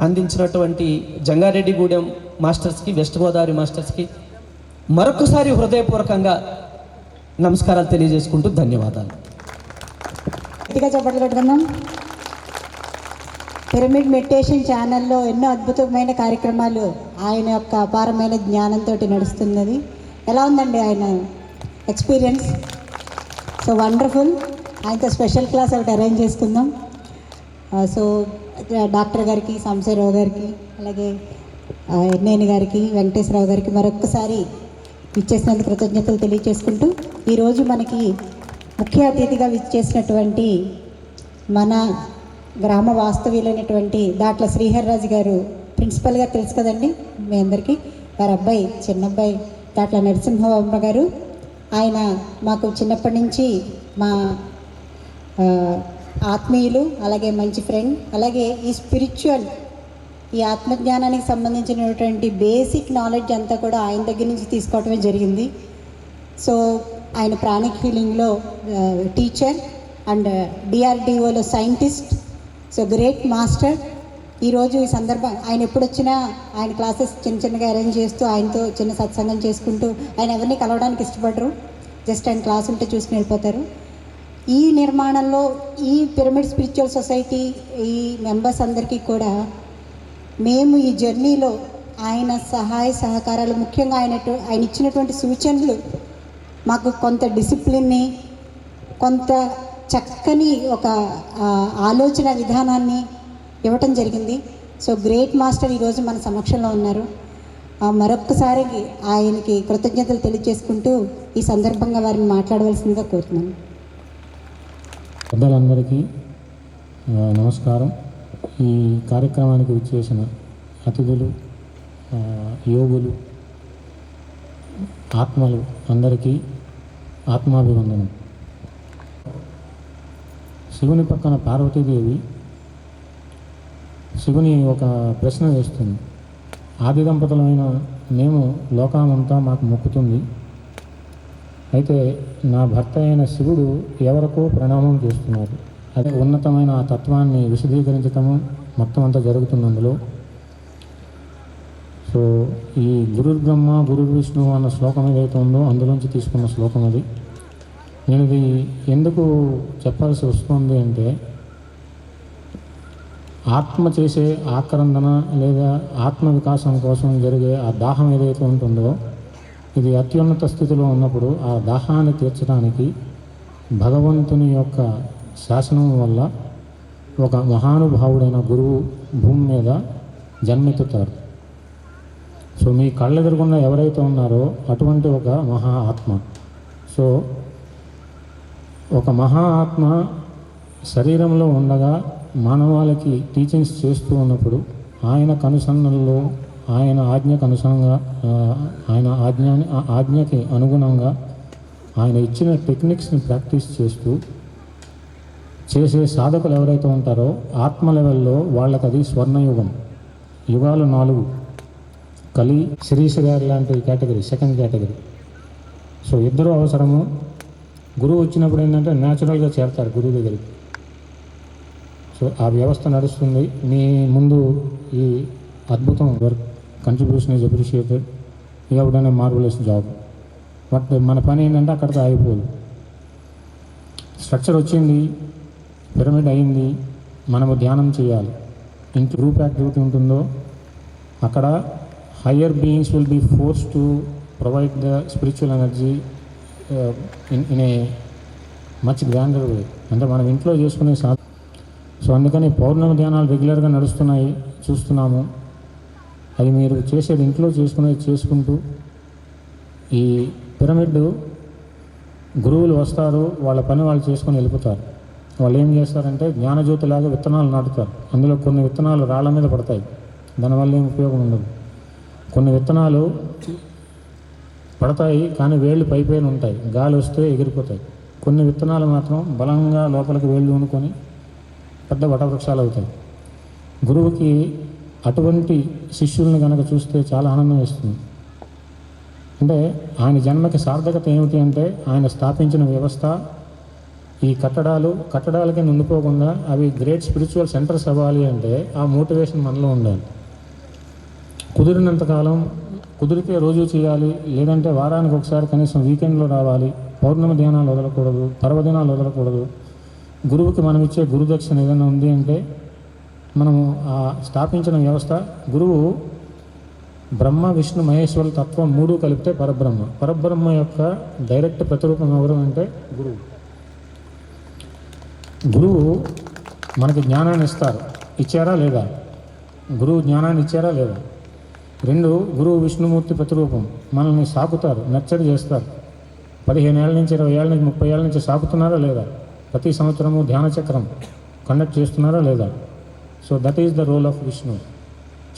అందించినటువంటి జంగారెడ్డిగూడెం మాస్టర్స్కి, వెస్ట్ గోదావరి మాస్టర్స్కి మరొకసారి హృదయపూర్వకంగా నమస్కారాలు తెలియజేసుకుంటూ ధన్యవాదాలు.
గట్టిగా చెప్పట్లు పెట్టుకుందాం. పిరమిడ్ మెడిటేషన్ ఛానల్లో ఎన్నో అద్భుతమైన కార్యక్రమాలు ఆయన యొక్క అపారమైన జ్ఞానంతో నడుస్తున్నది. ఎలా ఉందండి ఆయన ఎక్స్పీరియన్స్? So wonderful. ఆయనతో స్పెషల్ క్లాస్ ఒకటి అరేంజ్ చేసుకుందాం. సో డాక్టర్ గారికి, సాంబశివరావు గారికి, అలాగే ఎన్నేని గారికి, వెంకటేశ్వరరావు గారికి మరొక్కసారి విచ్చేసినందుకు కృతజ్ఞతలు తెలియజేసుకుంటూ, ఈరోజు మనకి ముఖ్య అతిథిగా విచ్చేసినటువంటి మన గ్రామ వాస్తవ్యులైనటువంటి దాట్ల శ్రీహర్రాజు గారు, ప్రిన్సిపల్గా తెలుసు కదండి మీ అందరికీ, వారి అబ్బాయి, చిన్నబ్బాయి దాట్ల నరసింహమ్మ గారు. ఆయన మాకు చిన్నప్పటి నుంచి మా ఆత్మీయులు, అలాగే మంచి ఫ్రెండ్, అలాగే ఈ స్పిరిచువల్, ఈ ఆత్మజ్ఞానానికి సంబంధించినటువంటి బేసిక్ నాలెడ్జ్ అంతా కూడా ఆయన దగ్గర నుంచి తీసుకోవటమే జరిగింది. సో ఆయన ప్రాణిక్ హీలింగ్లో టీచర్ అండ్ డిఆర్డిఓలో సైంటిస్ట్. So great master. ఈరోజు ఈ సందర్భం ఆయన ఎప్పుడు వచ్చినా ఆయన క్లాసెస్ చిన్నగా అరేంజ్ చేస్తూ, ఆయనతో చిన్న సత్సంగం చేసుకుంటూ, ఆయన ఎవరిని కలవడానికి ఇష్టపడరు, జస్ట్ ఆయన క్లాస్ ఉంటే చూసుకుని వెళ్ళిపోతారు. ఈ నిర్మాణంలో ఈ పిరమిడ్ స్పిరిచువల్ సొసైటీ ఈ మెంబర్స్ అందరికీ కూడా మేము ఈ జర్నీలో ఆయన సహాయ సహకారాలు, ముఖ్యంగా ఆయన ఇచ్చినటువంటి సూచనలు మాకు కొంత డిసిప్లిన్ని, కొంత చక్కని ఒక ఆలోచన విధానాన్ని ఇవ్వటం జరిగింది. సో గ్రేట్ మాస్టర్ ఈరోజు మన సమక్షంలో ఉన్నారు. మరొక్కసారి ఆయనకి కృతజ్ఞతలు తెలియజేసుకుంటూ ఈ సందర్భంగా వారిని మాట్లాడవలసిందిగా కోరుతున్నాను.
పెద్దలందరికీ నమస్కారం. ఈ కార్యక్రమానికి విచ్చేసిన అతిథులు, యోగులు, ఆత్మలు అందరికీ ఆత్మాభివందనం. శివుని పక్కన పార్వతీదేవి శివుని ఒక ప్రశ్న వేస్తుంది. ఆది దంపతులైన మేము లోకమంతా మాకు మొక్కుతుంది, అయితే నా భర్త అయిన శివుడు ఎవరికో ప్రణామం చేస్తున్నారు. అదే ఉన్నతమైన ఆ తత్వాన్ని విశదీకరించటము మొత్తం అంతా జరుగుతుంది అందులో. సో ఈ గురుర్ బ్రహ్మ గురుర్ విష్ణు అన్న శ్లోకం ఏదైతే ఉందో అందులోంచి తీసుకున్న శ్లోకం అది. నేను ఇది ఎందుకు చెప్పాల్సి వస్తుంది అంటే, ఆత్మ చేసే ఆక్రందన లేదా ఆత్మ వికాసం కోసం జరిగే ఆ దాహం ఏదైతే ఉంటుందో, ఇది అత్యున్నత స్థితిలో ఉన్నప్పుడు ఆ దాహాన్ని తీర్చడానికి భగవంతుని యొక్క శాసనం వల్ల ఒక మహానుభావుడైన గురువు భూమి మీద జన్మెత్తుతారు. సో మీ కళ్ళెదురుగుండా ఎవరైతే ఉన్నారో అటువంటి ఒక మహా ఆత్మ. సో ఒక మహా ఆత్మ శరీరంలో ఉండగా మానవాళికి టీచింగ్స్ చేస్తూ ఉన్నప్పుడు ఆయన కనుసన్నల్లో, ఆయన ఆజ్ఞకు అనుసరంగా, ఆయన ఆజ్ఞకి అనుగుణంగా ఆయన ఇచ్చిన టెక్నిక్స్ని ప్రాక్టీస్ చేస్తూ చేసే సాధకులు ఎవరైతే ఉంటారో ఆత్మ లెవెల్లో వాళ్ళకి అది స్వర్ణయుగం. యుగాలు 4: కలి, శిరీష గారి లాంటి కేటగిరీ, సెకండ్ కేటగిరీ. సో ఇద్దరు అవసరము. గురువు వచ్చినప్పుడు ఏంటంటే న్యాచురల్గా చేరతారు గురువు దగ్గరికి. సో ఆ వ్యవస్థ నడుస్తుంది. మీ ముందు ఈ అద్భుతం work, contribution is appreciated, you have done a marvellous job. But మన పని ఏంటంటే అక్కడితో అయిపోదు. స్ట్రక్చర్ వచ్చింది, పిరమిడ్ అయింది, మనము ధ్యానం చేయాలి. ఇంట్లో గ్రూప్ యాక్టివిటీ ఉంటుందో అక్కడ higher beings will be force to provide the spiritual energy in a much grander way. అంటే మనం ఇంట్లో చేసుకునే సో అందుకని పౌర్ణమి ధ్యానాలు రెగ్యులర్గా నడుస్తున్నాయి, చూస్తున్నాము. అవి మీరు చేసేది ఇంట్లో చేసుకుంటూ ఈ పిరమిడ్ గురువులు వస్తారు, వాళ్ళ పని వాళ్ళు చేసుకొని వెళ్ళిపోతారు. వాళ్ళు ఏం చేస్తారంటే జ్ఞానజ్యోతిలాగా విత్తనాలు నాటుతారు. అందులో కొన్ని విత్తనాలు రాళ్ళ మీద పడతాయి, దానివల్ల ఏం ఉపయోగం ఉండదు. కొన్ని విత్తనాలు పడతాయి కానీ వేళ్ళు పైపైన ఉంటాయి, గాలి వస్తే ఎగిరిపోతాయి. కొన్ని విత్తనాలు మాత్రం బలంగా లోపలికి వెళ్ళి ఉనుకొని పెద్ద వటవృక్షాలు అవుతాయి. గురువుకి అటువంటి శిష్యుల్ని కనుక చూస్తే చాలా ఆనందం వేస్తుంది. అంటే ఆయన జన్మకి సార్థకత ఏమిటి అంటే ఆయన స్థాపించిన వ్యవస్థ, ఈ కట్టడాలకి నిండిపోకుండా అవి గ్రేట్ స్పిరిచువల్ సెంటర్స్ అవ్వాలి అంటే ఆ మోటివేషన్ మనలో ఉండాలి. కుదిరినంతకాలం, కుదిరితే రోజు చేయాలి, లేదంటే వారానికి ఒకసారి కనీసం వీకెండ్లో రావాలి. పౌర్ణమి ధ్యానాలు వదలకూడదు, పర్వదినాలు వదలకూడదు. గురువుకి మనం ఇచ్చే గురుదక్షిణ ఏదైనా ఉంది అంటే మనము ఆ స్థాపించిన వ్యవస్థ, గురువు బ్రహ్మ విష్ణు మహేశ్వర తత్వం 3 కలిపితే పరబ్రహ్మ. పరబ్రహ్మ యొక్క డైరెక్ట్ ప్రతిరూపం ఎవరు అంటే గురువు. గురువు మనకి జ్ఞానాన్ని ఇస్తారు, ఇచ్చారా లేదా? గురువు జ్ఞానాన్ని ఇచ్చారా లేదా? 2, గురువు విష్ణుమూర్తి ప్రతిరూపం, మనల్ని సాకుతారు, నర్చర్ చేస్తారు. 15 ఏళ్ళ నుంచి 20 ఏళ్ళ నుంచి 30 ఏళ్ళ నుంచి సాకుతున్నారా లేదా? ప్రతి సంవత్సరము ధ్యాన చక్రం కండక్ట్ చేస్తున్నారా లేదా? So that is the role of Vishnu.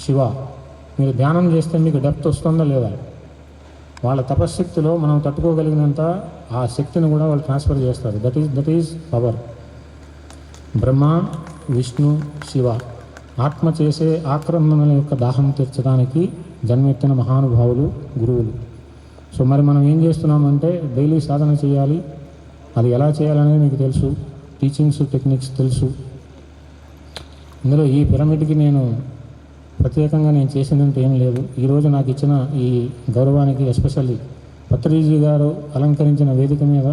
Shiva, మీరు ధ్యానం చేస్తే మీకు డెప్త్ వస్తుందా లేదా? వాళ్ళ తపశ్శక్తిలో మనం తట్టుకోగలిగినంత ఆ శక్తిని కూడా వాళ్ళు ట్రాన్స్ఫర్ చేస్తారు. That is power. Brahma, Vishnu, Shiva ఆత్మ చేసే ఆక్రమణల యొక్క దాహం తీర్చడానికి జన్మెత్తిన మహానుభావులు గురువులు. సో మరి మనం ఏం చేస్తున్నామంటే డైలీ సాధన చేయాలి. అది ఎలా చేయాలనేది మీకు తెలుసు, టీచింగ్స్ టెక్నిక్స్ తెలుసు. ఇందులో ఈ పిరమిడ్కి నేను ప్రత్యేకంగా నేను చేసిందంటే ఏం లేదు. ఈరోజు నాకు ఇచ్చిన ఈ గౌరవానికి ఎస్పెషల్లీ పత్రిజీ గారు అలంకరించిన వేదిక మీద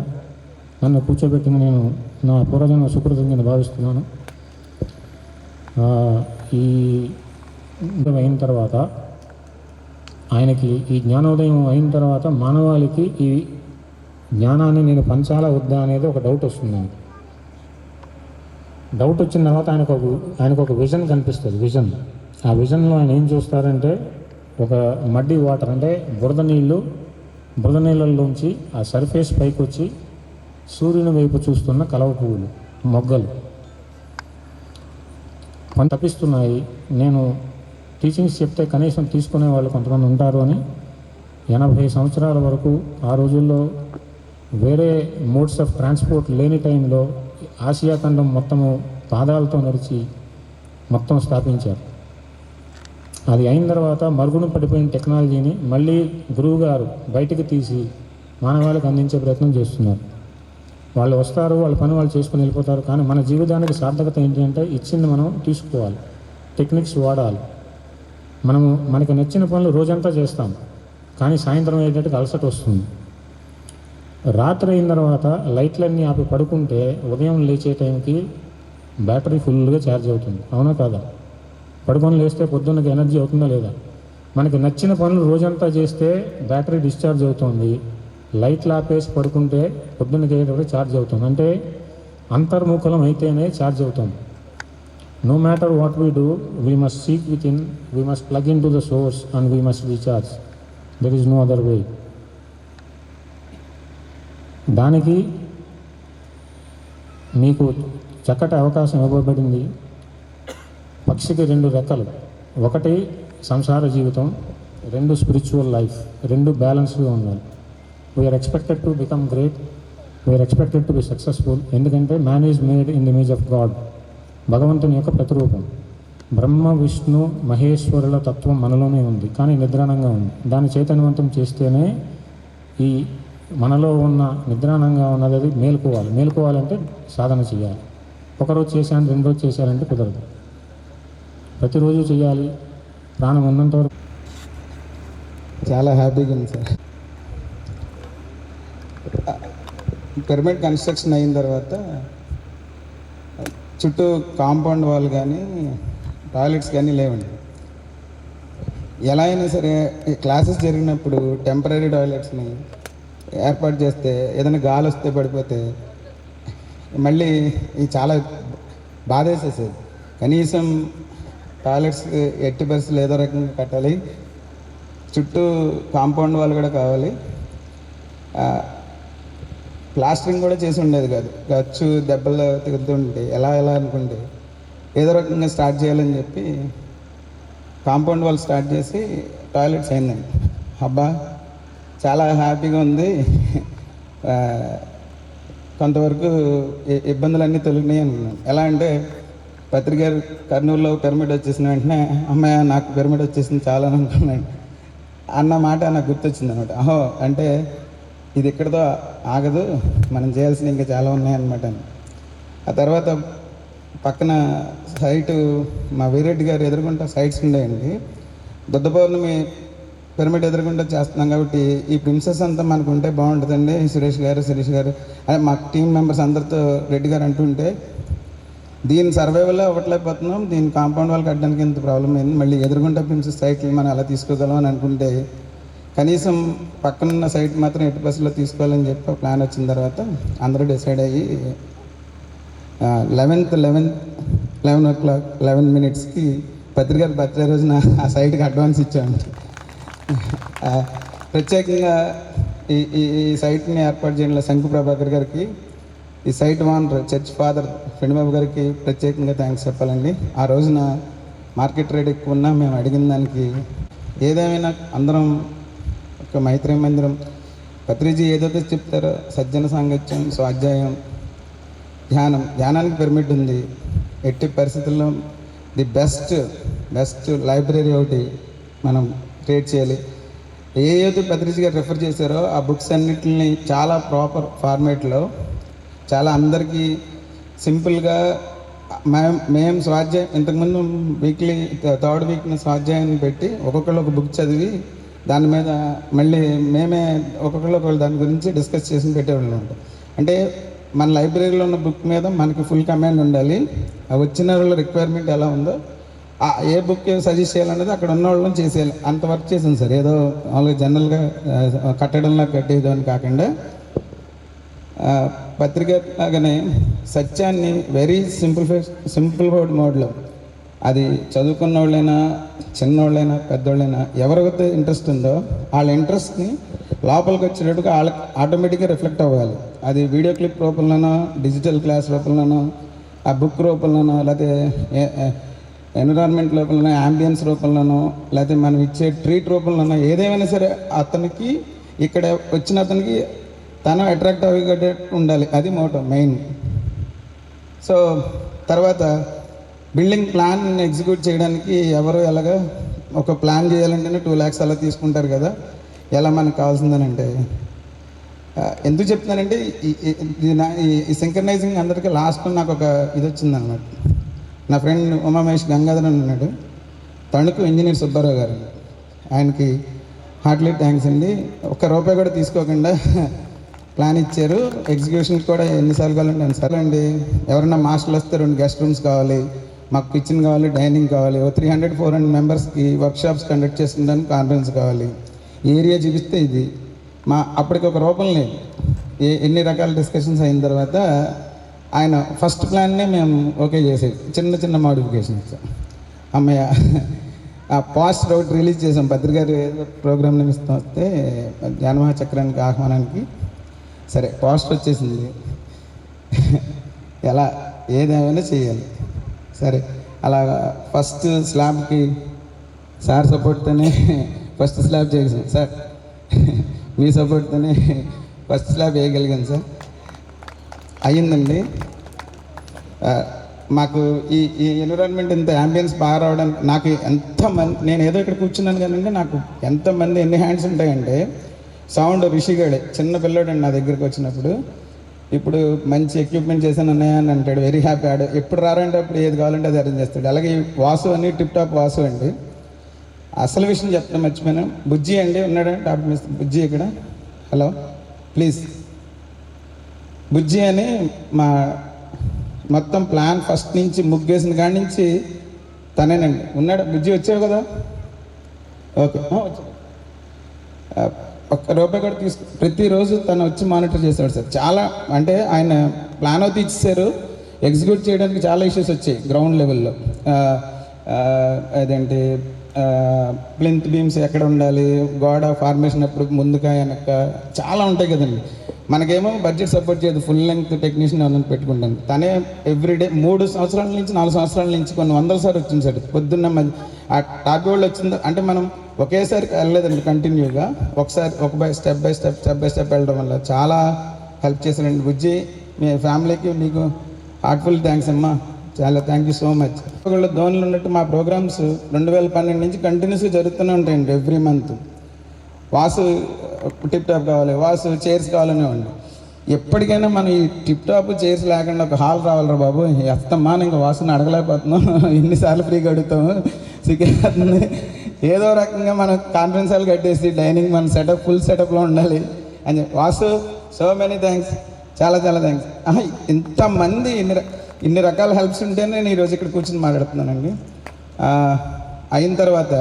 నన్ను కూర్చోబెట్టింది నేను నా పూర్వజన్మ సుకృతం కింద భావిస్తున్నాను. ఈ అయిన తర్వాత ఆయనకి ఈ జ్ఞానోదయం అయిన తర్వాత మానవాళికి ఈ జ్ఞానాన్ని నేను పంచాలా వద్దా అనేది ఒక డౌట్ వస్తుంది. డౌట్ వచ్చిన తర్వాత ఆయనకు ఒక విజన్ కనిపిస్తుంది. ఆ విజన్లో ఆయన ఏం చూస్తారంటే ఒక మడ్డి వాటర్ అంటే బురద నీళ్ళల్లోంచి ఆ సర్ఫేస్ పైకి వచ్చి సూర్యుని వైపు చూస్తున్న కలవ పువ్వులు, మొగ్గలు తప్పిస్తున్నాయి. నేను టీచింగ్స్ చెప్తే కనీసం తీసుకునే వాళ్ళు కొంతమంది ఉంటారు అని 80 సంవత్సరాల వరకు ఆ రోజుల్లో వేరే మోడ్స్ ఆఫ్ ట్రాన్స్పోర్ట్ లేని టైంలో ఆసియా ఖండం మొత్తము పాదాలతో నడిచి మొత్తం స్థాపించారు. అది అయిన తర్వాత మరుగున పడిపోయిన టెక్నాలజీని మళ్ళీ గురువు గారు బయటికి తీసి మానవాళికి అందించే ప్రయత్నం చేస్తున్నారు. వాళ్ళు వస్తారు, వాళ్ళ పని వాళ్ళు చేసుకుని వెళ్ళిపోతారు. కానీ మన జీవితానికి సార్థకత ఏంటి అంటే ఇచ్చింది మనం తీసుకోవాలి, టెక్నిక్స్ వాడాలి. మనకి నచ్చిన పనులు రోజంతా చేస్తాం, కానీ సాయంత్రం అయ్యేటట్టుగా అలసట వస్తుంది. రాత్రి అయిన తర్వాత లైట్లన్నీ ఆపి పడుకుంటే ఉదయం లేచే టైంకి బ్యాటరీ ఫుల్గా ఛార్జ్ అవుతుంది. అవునా కాదా? పడుకొని లేస్తే పొద్దున్నకి ఎనర్జీ అవుతుందా లేదా? మనకి నచ్చిన పనులు రోజంతా చేస్తే బ్యాటరీ డిశ్చార్జ్ అవుతుంది. లైట్లు ఆపేసి పడుకుంటే పొద్దున్నకి అయ్యేటప్పుడు ఛార్జ్ అవుతుంది. అంటే అంతర్ముఖలం అయితేనే ఛార్జ్ అవుతుంది. No matter what we do, we must seek within, we must plug in to the source and we must recharge. There is no other way. దానికి మీకు చక్కటి అవకాశం ఇవ్వబడింది. పక్షికి 2 రెక్కలు, ఒకటి సంసార జీవితం, 2 స్పిరిచువల్ లైఫ్, 2 బ్యాలెన్స్గా ఉండాలి. We are expected to become great, we are expected to be successful. ఎందుకంటే man is made in the image of God, భగవంతుని యొక్క ప్రతిరూపం. బ్రహ్మ విష్ణు మహేశ్వరుల తత్వం మనలోనే ఉంది, కానీ నిద్రాణంగా ఉంది. దాన్ని చైతన్యవంతం చేస్తేనే ఈ మనలో ఉన్న నిద్రాణంగా ఉన్నది మేలుకోవాలంటే సాధన చేయాలి. ఒకరోజు చేశాను 2 రోజు చేశారంటే కుదరదు. ప్రతిరోజు చేయాలి, ప్రాణం ఉన్నంత వరకు.
చాలా హ్యాపీగా ఉంది సార్. పిరమిడ్ కన్స్ట్రక్షన్ అయిన తర్వాత చుట్టూ కాంపౌండ్ వాల్ కానీ టాయిలెట్స్ కానీ లేవండి. ఎలా అయినా సరే క్లాసెస్ జరిగినప్పుడు టెంపరీ టాయిలెట్స్ని ఏర్పాటు చేస్తే ఏదైనా గాలి వస్తే పడిపోతే మళ్ళీ ఇది చాలా బాధేసేసేది. కనీసం టాయిలెట్స్ ఎట్టి పరిస్థితులు ఏదో రకంగా కట్టాలి, చుట్టూ కాంపౌండ్ వాళ్ళు కూడా కావాలి. ప్లాస్టరింగ్ కూడా చేసి ఉండేది కాదు, గచ్చు దెబ్బలు తిరుగుతుంటే ఎలా అనుకుంటే ఏదో రకంగా స్టార్ట్ చేయాలని చెప్పి కాంపౌండ్ వాళ్ళు స్టార్ట్ చేసి టాయిలెట్స్ అయిందండి. అబ్బా చాలా హ్యాపీగా ఉంది. కొంతవరకు ఇబ్బందులన్నీ తొలగినాయి అనుకున్నాను. ఎలా అంటే పత్రిక గారు కర్నూలులో పిరమిడ్ వచ్చేసిన వెంటనే అమ్మాయి నాకు పిరమిడ్ వచ్చేసింది చాలా అనుకున్నాను అన్న మాట నాకు గుర్తొచ్చింది అనమాట. అహో అంటే ఇది ఇక్కడితో ఆగదు, మనం చేయాల్సినవి ఇంకా చాలా ఉన్నాయన్నమాట. ఆ తర్వాత పక్కన సైటు మా వీరెడ్డి గారు ఎదురుకుంటా సైట్స్ ఉండేయండి. బుద్ధ పౌర్ణమి పిరమిడ్ ఎదురుకుంటా చేస్తున్నాం కాబట్టి ఈ ప్రిన్సెస్ అంతా మనకు ఉంటే బాగుంటుందండి. శిరీష్ గారు అదే మా టీం మెంబర్స్ అందరితో రెడ్డి గారు అంటుంటే దీని సర్వైవల్లో అవ్వట్లేకపోతున్నాం, దీని కాంపౌండ్ వాళ్ళు కట్టడానికి ఎంత ప్రాబ్లం అయింది, మళ్ళీ ఎదురుకుంటా ప్రిన్సెస్ సైట్లు మనం అలా తీసుకోగలం అని అనుకుంటే కనీసం పక్కనున్న సైట్ మాత్రం 8% తీసుకోవాలని చెప్పి ప్లాన్ వచ్చిన తర్వాత అందరూ డిసైడ్ అయ్యి 11:11 పత్రిక బర్త్డే రోజున ఆ సైట్కి అడ్వాన్స్ ఇచ్చాము. ప్రత్యేకంగా ఈ సైట్ని ఏర్పాటు చేయడంలో శంకు ప్రభాకర్ గారికి, ఈ సైట్ ఓనర్ చర్చ్ ఫాదర్ ఫెండిబాబు గారికి ప్రత్యేకంగా థ్యాంక్స్ చెప్పాలండి. ఆ రోజున మార్కెట్ రేట్ ఎక్కువ ఉన్నా మేము అడిగిన దానికి ఏదేమైనా అందరం ఒక మైత్రి మందిరం పత్రిజీ ఏదైతే చెప్తారో సజ్జన సాంగత్యం, స్వాధ్యాయం, ధ్యానానికి పిరమిడ్ ఉంది. ఎట్టి పరిస్థితుల్లో ది బెస్ట్ లైబ్రరీ ఒకటి మనం క్రియేట్ చేయాలి. ఏదైతే పత్రిజీ గారు రెఫర్ చేశారో ఆ బుక్స్ అన్నిటిని చాలా ప్రాపర్ ఫార్మేట్లో చాలా అందరికీ సింపుల్గా మేము స్వాధ్యాయం ఇంతకుముందు వీక్లీ థర్డ్ వీక్ని స్వాధ్యాయాన్ని పెట్టి ఒక్కొక్కళ్ళు ఒక బుక్ చదివి దాని మీద మళ్ళీ మేమే ఒక్కొక్కళ్ళు దాని గురించి డిస్కస్ చేసి పెట్టేవాళ్ళం. అంటే మన లైబ్రరీలో ఉన్న బుక్ మీద మనకి ఫుల్ కమాండ్ ఉండాలి. ఆ వచ్చిన వాళ్ళ రిక్వైర్మెంట్ ఎలా ఉందో ఏ బుక్ సజెస్ట్ చేయాలనేది అక్కడ ఉన్న వాళ్ళని చేసేయాలి. అంత వర్క్ చేసాను సార్. ఏదో మామూలుగా జనరల్గా కట్టడంలో కట్టేదని కాకుండా పత్రిక లాగానే సత్యాన్ని వెరీ సింప్లిఫైడ్ మోడ్లో అది చదువుకున్న వాళ్ళైనా చిన్నోళ్ళైనా పెద్దోళ్ళైనా ఎవరికైతే ఇంట్రెస్ట్ ఉందో వాళ్ళ ఇంట్రెస్ట్ని లోపలికి వచ్చేటట్టుగా వాళ్ళకి ఆటోమేటిక్గా రిఫ్లెక్ట్ అవ్వాలి. అది వీడియో క్లిప్ రూపంలోనో, డిజిటల్ క్లాస్ రూపంలోనో, ఆ బుక్ రూపంలోనో, లేకపోతే ఎన్విరాన్మెంట్ రూపంలోనో, యాంబియన్స్ రూపంలోనో, లేకపోతే మనం ఇచ్చే ట్రీట్ రూపంలోనో ఏదేమైనా సరే అతనికి ఇక్కడ వచ్చిన అతనికి తను అట్రాక్ట్ అయ్యేటట్టు ఉండాలి. అది మోటో మెయిన్. సో తర్వాత బిల్డింగ్ ప్లాన్ ఎగ్జిక్యూట్ చేయడానికి ఎవరు ఎలాగా ఒక ప్లాన్ చేయాలంటేనే 2 lakhs అలా తీసుకుంటారు కదా. ఎలా మనకు కావాల్సిందని అంటే ఎందుకు చెప్తున్నానంటే ఈ సింక్రనైజింగ్ అందరికీ లాస్ట్లో నాకు ఒక ఇది వచ్చిందనమాట. నా ఫ్రెండ్ ఉమామేష్ గంగాధర్ అని ఉన్నాడు, తణుకు ఇంజనీర్ సుబ్బారావు గారు, ఆయనకి హార్ట్లీ థ్యాంక్స్ అండి. ₹1 కూడా తీసుకోకుండా ప్లాన్ ఇచ్చారు. ఎగ్జిక్యూషన్కి కూడా ఎన్నిసార్లు కావాలంటే అన్నిసార్లు అండి. ఎవరైనా మాస్టర్లు వస్తే 2 గెస్ట్ రూమ్స్ కావాలి, మాకు కిచెన్ కావాలి, డైనింగ్ కావాలి, 300-400 మెంబర్స్కి వర్క్షాప్స్ కండక్ట్ చేసుకుంటానికి కాన్ఫరెన్స్ కావాలి, ఏరియా చూపిస్తే ఇది అప్పటికి ఒక రూపం లేదు. ఎన్ని రకాల డిస్కషన్స్ అయిన తర్వాత ఆయన ఫస్ట్ ప్లాన్నే మేము ఓకే చేసేది. చిన్న మోడిఫికేషన్స్ అమ్మయ్య ఆ పోస్టర్ ఒకటి రిలీజ్ చేసాం. పత్రిక గారు ఏదో ప్రోగ్రామ్ నిమిత్తం వస్తే జ్ఞానమహా చక్రానికి ఆహ్వానానికి సరే పోస్టర్ వచ్చేసింది. ఎలా ఏదేమైనా చేయాలి సరే. అలా ఫస్ట్ స్లాబ్కి సార్ సపోర్ట్తోనే ఫస్ట్ స్లాబ్ చేసాం సార్, మీ సపోర్ట్తోనే ఫస్ట్ స్లాబ్ వేయగలిగాను సార్. అయ్యిందండి. మాకు ఈ ఎన్విరాన్మెంట్ ఇంత యాంబియన్స్ బాగా రావడానికి నాకు ఎంతమంది, నేను ఏదో ఇక్కడ కూర్చున్నాను కానీ నాకు ఎంతమంది ఎన్ని హ్యాండ్స్ ఉంటాయంటే సౌండ్ రిషిగాడే చిన్న పిల్లోడండి నా దగ్గరికి వచ్చినప్పుడు, ఇప్పుడు మంచి ఎక్విప్మెంట్ చేశాను అన్నయ్య అని అంటాడు. Very happy. ఆడు ఎప్పుడు రారంటే అప్పుడు ఏది కావాలంటే అది అరేంజ్ చేస్తాడు. అలాగే వాసు అని టిప్ టాప్ వాసు అండి. అసలు విషయం చెప్తాను మర్చిపోయాను. బుజ్జి అండి ఉన్నాడంటే టాప్ మిస్ బుజ్జి ఇక్కడ, హలో ప్లీజ్. బుజ్జి అని మా మొత్తం ప్లాన్ ఫస్ట్ నుంచి ముగ్గేసిన కాడి నుంచి తనేనండి ఉన్నాడు. బుజ్జి వచ్చావు కదా, ఓకే వచ్చాడు. ₹1 కూడా ప్రతిరోజు తను వచ్చి మానిటర్ చేశాడు సార్. చాలా అంటే ఆయన ప్లాన్ అవుతే ఇచ్చేసారు, ఎగ్జిక్యూట్ చేయడానికి చాలా ఇష్యూస్ వచ్చాయి గ్రౌండ్ లెవెల్లో. అదేంటి ప్లింత్ బీమ్స్ ఎక్కడ ఉండాలి, గోడ ఫార్మేషన్ అప్పుడు ముందుగా వెనక చాలా ఉంటాయి కదండి. మనకేమో బడ్జెట్ సపోర్ట్ చేయదు, ఫుల్ లెంగ్త్ టెక్నీషియన్ అని పెట్టుకుంటాను. తనే ఎవ్రీడే 3 సంవత్సరాల నుంచి 4 సంవత్సరాల నుంచి కొన్ని 100 సార్లు వచ్చింది సార్. పొద్దున్న ఆ టాప్ వాళ్ళు వచ్చింది అంటే మనం ఒకేసారి వెళ్ళలేదండి, కంటిన్యూగా ఒకసారి స్టెప్ బై స్టెప్ వెళ్ళడం వల్ల చాలా హెల్ప్ చేశారండి. బుజ్జి మీ ఫ్యామిలీకి నీకు హార్ట్ఫుల్ థ్యాంక్స్ అమ్మా, చాలా థ్యాంక్ యూ సో మచ్. ఒకళ్ళు ధోనిలో ఉన్నట్టు మా ప్రోగ్రామ్స్ 2012 నుంచి కంటిన్యూస్గా జరుగుతూనే ఉంటాయండి. Every month Vasu tip top కావాలి, వాసు చైర్స్ కావాలనేవాడిని. ఎప్పటికైనా మనం ఈ టిప్ టాప్ చైర్స్ లేకుండా ఒక హాల్ రావాలరా బాబు, ఎత్తమ్మా ఇంకా వాసుని అడగలేకపోతున్నాం, ఎన్నిసార్లు ఫ్రీగా అడుగుతాము, సిగ్గేస్తుంది. ఏదో రకంగా మనం కాన్ఫరెన్స్ హాల్ కట్టేసి డైనింగ్ మన సెటప్ ఫుల్ సెటప్లో ఉండాలి అని చెప్పి వాసు సో మెనీ థ్యాంక్స్, చాలా చాలా థ్యాంక్స్. ఇంతమంది ఇన్ని రకాల హెల్ప్స్ ఉంటేనే నేను ఈరోజు ఇక్కడ కూర్చొని మాట్లాడుతున్నానండి. అయిన తర్వాత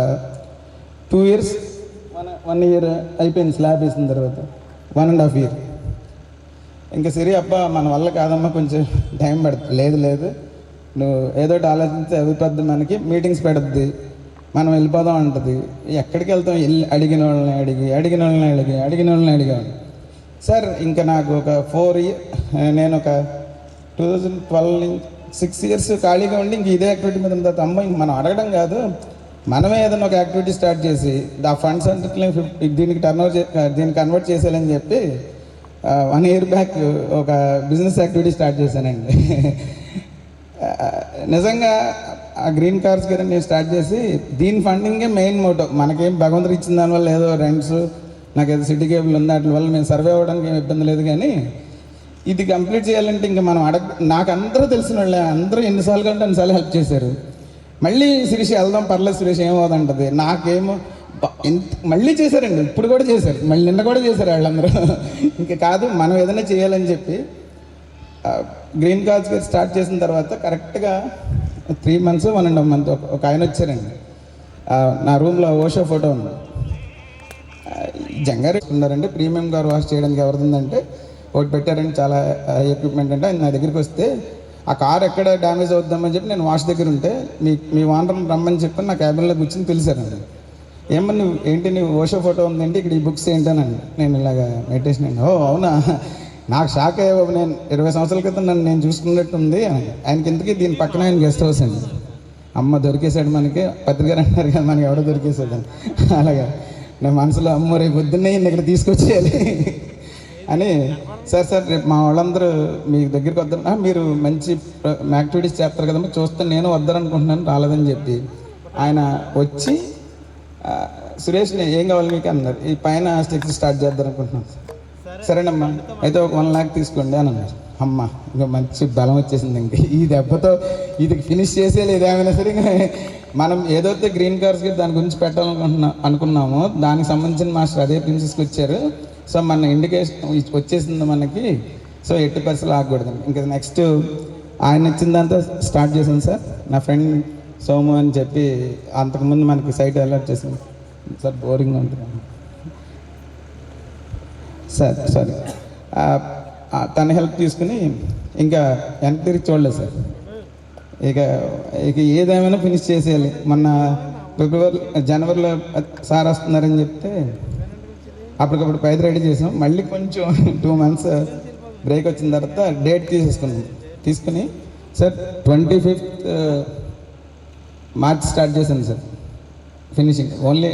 2 years 1 year అయిపోయింది. స్లాబ్ వేసిన తర్వాత 1.5 year ఇంకా సరే అబ్బా మన వల్ల కాదమ్మా, కొంచెం టైం పడుతుంది. లేదు నువ్వు ఏదో ఒకటి ఆలోచించి అది పెద్ద మనకి మీటింగ్స్ పెడుద్ది, మనం వెళ్ళిపోదాం అంటుంది. ఎక్కడికి వెళ్తాం, అడిగిన వాళ్ళని అడిగాను. సార్ ఇంకా నాకు ఒక 4 years, నేను ఒక 2012 6 years ఖాళీగా ఉండి ఇంక ఇదే యాక్టివిటీ మీద ఉన్న అమ్మ ఇంక మనం అడగడం కాదు, మనమే ఏదైనా ఒక యాక్టివిటీ స్టార్ట్ చేసి ఆ ఫండ్స్ అంటే దీనికి దీన్ని కన్వర్ట్ చేసేయాలని చెప్పి 1 year బ్యాక్ ఒక బిజినెస్ యాక్టివిటీ స్టార్ట్ చేశానండి. నిజంగా ఆ గ్రీన్ కార్స్ గారు నేను స్టార్ట్ చేసి దీని ఫండింగే మెయిన్ మోటో. మనకేం భగవంతుడు ఇచ్చిన దానివల్ల ఏదో రెంట్స్, నాకు ఏదో సిటీ కేబుల్ ఉంది, వాటి వల్ల మేము సర్వే అవ్వడానికి ఏం ఇబ్బంది లేదు. కానీ ఇది కంప్లీట్ చేయాలంటే ఇంకా మనం నాకు అందరూ తెలిసిన వాళ్ళే, అందరూ ఎన్నిసార్లు కంటే అన్నిసార్లు హెల్ప్ చేశారు. మళ్ళీ శిరీష్ వెళ్దాం పర్లేదు సురేష్ ఏమవుదంటది, నాకేమో మళ్ళీ చేశారండి, ఇప్పుడు కూడా చేశారు, మళ్ళీ నిన్న కూడా చేశారు వాళ్ళందరూ. ఇంకా కాదు మనం ఏదైనా చేయాలని చెప్పి గ్రీన్ కార్డ్స్ స్టార్ట్ చేసిన తర్వాత కరెక్ట్గా 3 months 1.5 months ఒక ఆయన వచ్చారండి. నా రూమ్లో ఓషో ఫోటో ఉంది. జంగారు ఉన్నారండి, ప్రీమియం కార్ వాష్ చేయడానికి ఎవరిదంటే ఒకటి పెట్టారండి, చాలా ఎక్విప్మెంట్ అంటే. ఆయన నా దగ్గరికి వస్తే ఆ కార్ ఎక్కడ డ్యామేజ్ అవుద్దామని చెప్పి నేను వాష్ దగ్గర ఉంటే మీ వానర్ని రమ్మని చెప్పి నా క్యాబిన్లో కూర్చొని పిలిచారండి. ఏమన్నా ఏంటి నీ ఓషో ఫోటో ఉందండి, ఇక్కడ ఈ బుక్స్ ఏంటనండి. నేను ఇలాగా మెడిటేషన్ అండి. ఓ అవునా, నాకు షాక్ అయ్యే బాబు, నేను 20 సంవత్సరాల క్రితం నేను చూసుకున్నట్టు ఉంది. ఆయనకి ఇంతకీ దీని పక్కన ఆయన గెస్ట్ హౌస్ అండి. అమ్మ దొరికేశాడు మనకి, పత్రికారు అంటారు కదా మనకి ఎవడో దొరికేశాడు. అలాగా నా మనసులో అమ్మ రేపు పొద్దున్నే ఇక్కడ తీసుకొచ్చేయాలి అని. సార్ రేపు మా వాళ్ళందరూ మీ దగ్గరికి వద్దాం, మీరు మంచి యాక్టివిటీస్ చేస్తారు కదమ్మా, చూస్తే నేను వద్దారనుకుంటున్నాను రాలేదని చెప్పి ఆయన వచ్చి సురేష్ ఏం కావాలి మీకు అన్నారు. ఈ పైన స్టెక్స్ స్టార్ట్ చేద్దాం అనుకుంటున్నాను. సరేనమ్మా అయితే ఒక 1 lakh తీసుకోండి అని అన్నారు. అమ్మ ఇంకా మంచి బలం వచ్చేసింది. ఇంక ఈ దెబ్బతో ఇది ఫినిష్ చేసేది ఏమైనా సరే. మనం ఏదైతే గ్రీన్ కార్స్కి దాని గురించి అనుకున్నామో దానికి సంబంధించిన మాస్టర్ అదే ప్రిన్సెస్కి వచ్చారు. సో మన ఇండికేషన్ వచ్చేసింది మనకి. సో 80% ఆగకూడదు. ఇంకా నెక్స్ట్ ఆయన ఇచ్చిందంతా స్టార్ట్ చేశాను సార్. నా ఫ్రెండ్ సోము అని చెప్పి అంతకుముందు మనకి సైట్ అలర్ట్ చేసింది సార్. బోరింగ్గా ఉంటుంది సార్. సారీ, తన హెల్ప్ తీసుకుని ఇంకా వెనక్కి తిరిగి చూడలేదు సార్. ఇక ఏదేమైనా ఫినిష్ చేసేయాలి. మొన్న జనవరిలో సార్ వస్తున్నారని చెప్తే అప్పటికప్పుడు పైద రెడీ చేసాం. మళ్ళీ కొంచెం 2 months బ్రేక్ వచ్చిన తర్వాత డేట్ తీసుకుని సార్ 25th March స్టార్ట్ చేశాను సార్. Finishing only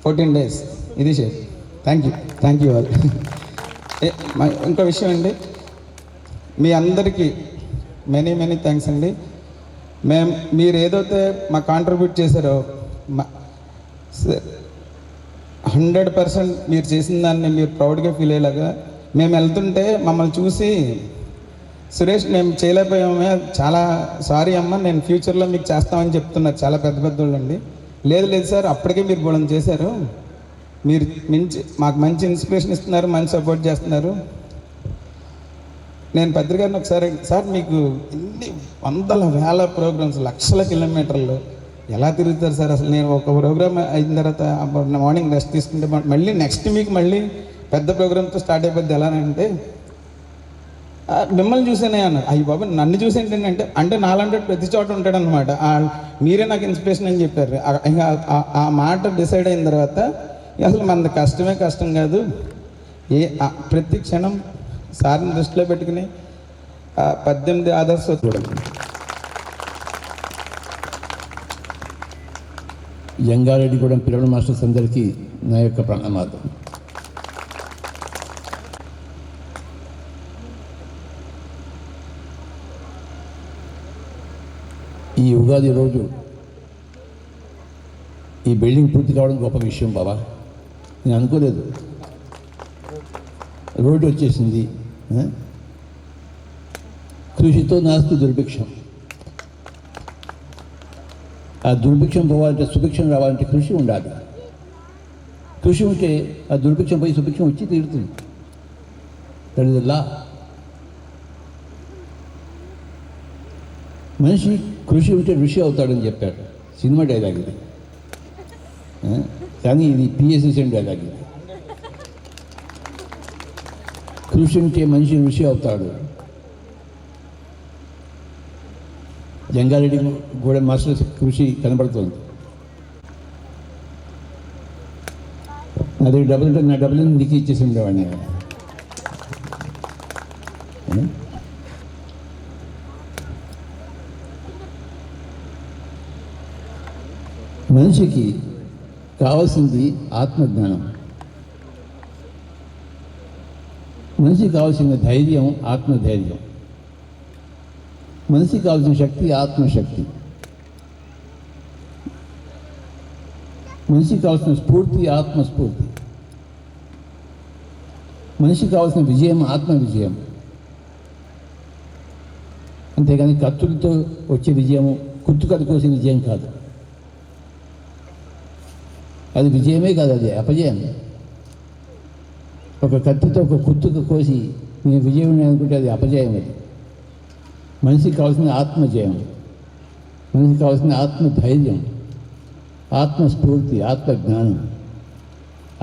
14 days. ఇది షేర్. Thank you all. ఇంకో విషయం అండి, మీ అందరికీ మెనీ థ్యాంక్స్ అండి. మీరు ఏదైతే మాకు కాంట్రిబ్యూట్ చేశారో 100% మీరు చేసిన దాన్ని మీరు ప్రౌడ్గా ఫీల్ అయ్యేలాగా మేము వెళ్తుంటే మమ్మల్ని చూసి సురేష్ మేము చేయలేకపోయామే, చాలా సారీ అమ్మ, నేను ఫ్యూచర్లో మీకు చేస్తామని చెప్తున్నారు చాలా పెద్ద వాళ్ళు అండి. లేదు సార్, అప్పటికే మీరు గోళం చేశారు, మీరు మాకు మంచి ఇన్స్పిరేషన్ ఇస్తున్నారు, మంచి సపోర్ట్ చేస్తున్నారు. నేను పత్రికారిని ఒకసారి సార్ మీకు ఇన్ని 100,000 ప్రోగ్రామ్స్, లక్షల కిలోమీటర్లు ఎలా తిరుగుతారు సార్ అసలు? నేను ఒక ప్రోగ్రామ్ అయిన తర్వాత మార్నింగ్ రెస్ట్ తీసుకుంటే మళ్ళీ నెక్స్ట్ మీకు మళ్ళీ పెద్ద ప్రోగ్రామ్తో స్టార్ట్ అయిపోద్ది ఎలా అంటే మిమ్మల్ని చూసేనే అన్నారు. అయ్యి బాబు నన్ను చూసి ఏంటంటే అంటే నాలంటే ప్రతి చోట ఉంటాడనమాట, మీరే నాకు ఇన్స్పిరేషన్ అని చెప్పారు. ఇంకా ఆ మాట డిసైడ్ అయిన తర్వాత అసలు మనది కష్టం కాదు, ప్రతి క్షణం సార్ని దృష్టిలో పెట్టుకుని 18 ఆదర్శ
జంగారెడ్డిగూడెం పిల్లల మాస్టర్స్ అందరికీ నా యొక్క ప్రణామాలు. ఈ ఉగాది రోజు ఈ బిల్డింగ్ పూర్తి కావడం గొప్ప విషయం బాబా. నేను అనుకోలేదు. రోడ్డు వచ్చేసింది. కృషితో నాస్తి దుర్భిక్షం. ఆ దుర్భిక్షం పోవాలంటే సుభిక్షం రావాలంటే కృషి ఉండాలి. కృషి ఉంటే ఆ దుర్భిక్షం పోయి సుభిక్షం వచ్చి తీరుతుంది. తల్లిదల్లా మనిషి కృషి ఉంటే ఋషి అవుతాడని చెప్పాడు. సినిమా డైలాగ్ ఇది, కానీ ఇది పిఎస్సి డైలాగ్ ఇది. కృషి ఉంటే మనిషి ఋషి అవుతాడు. జంగారెడ్డి కూడా మాస్టర్ కృషి కనబడుతుంది. నా దగ్గర డబ్బులు ఉంటే నా డబ్బులు నీకు ఇచ్చేసి ఉండేవాడిని. మనిషికి కావాల్సింది ఆత్మజ్ఞానం. మనిషికి కావాల్సిన ధైర్యం ఆత్మధైర్యం. మనిషికి కావాల్సిన శక్తి ఆత్మశక్తి. మనిషికి కావాల్సిన స్ఫూర్తి ఆత్మస్ఫూర్తి. మనిషికి కావాల్సిన విజయం ఆత్మ విజయం. అంతేగాని కత్తులతో వచ్చే విజయము, కుత్తుకలు కోసే విజయం కాదు. అది విజయమే కాదు, అది అపజయం. ఒక కత్తితో ఒక కుత్తుకు కోసి నేను విజయం అనుకుంటే అది అపజయం. అది మనిషికి కావాల్సిన ఆత్మజయం, మనిషికి కావాల్సిన ఆత్మధైర్యం, ఆత్మస్ఫూర్తి, ఆత్మజ్ఞానం,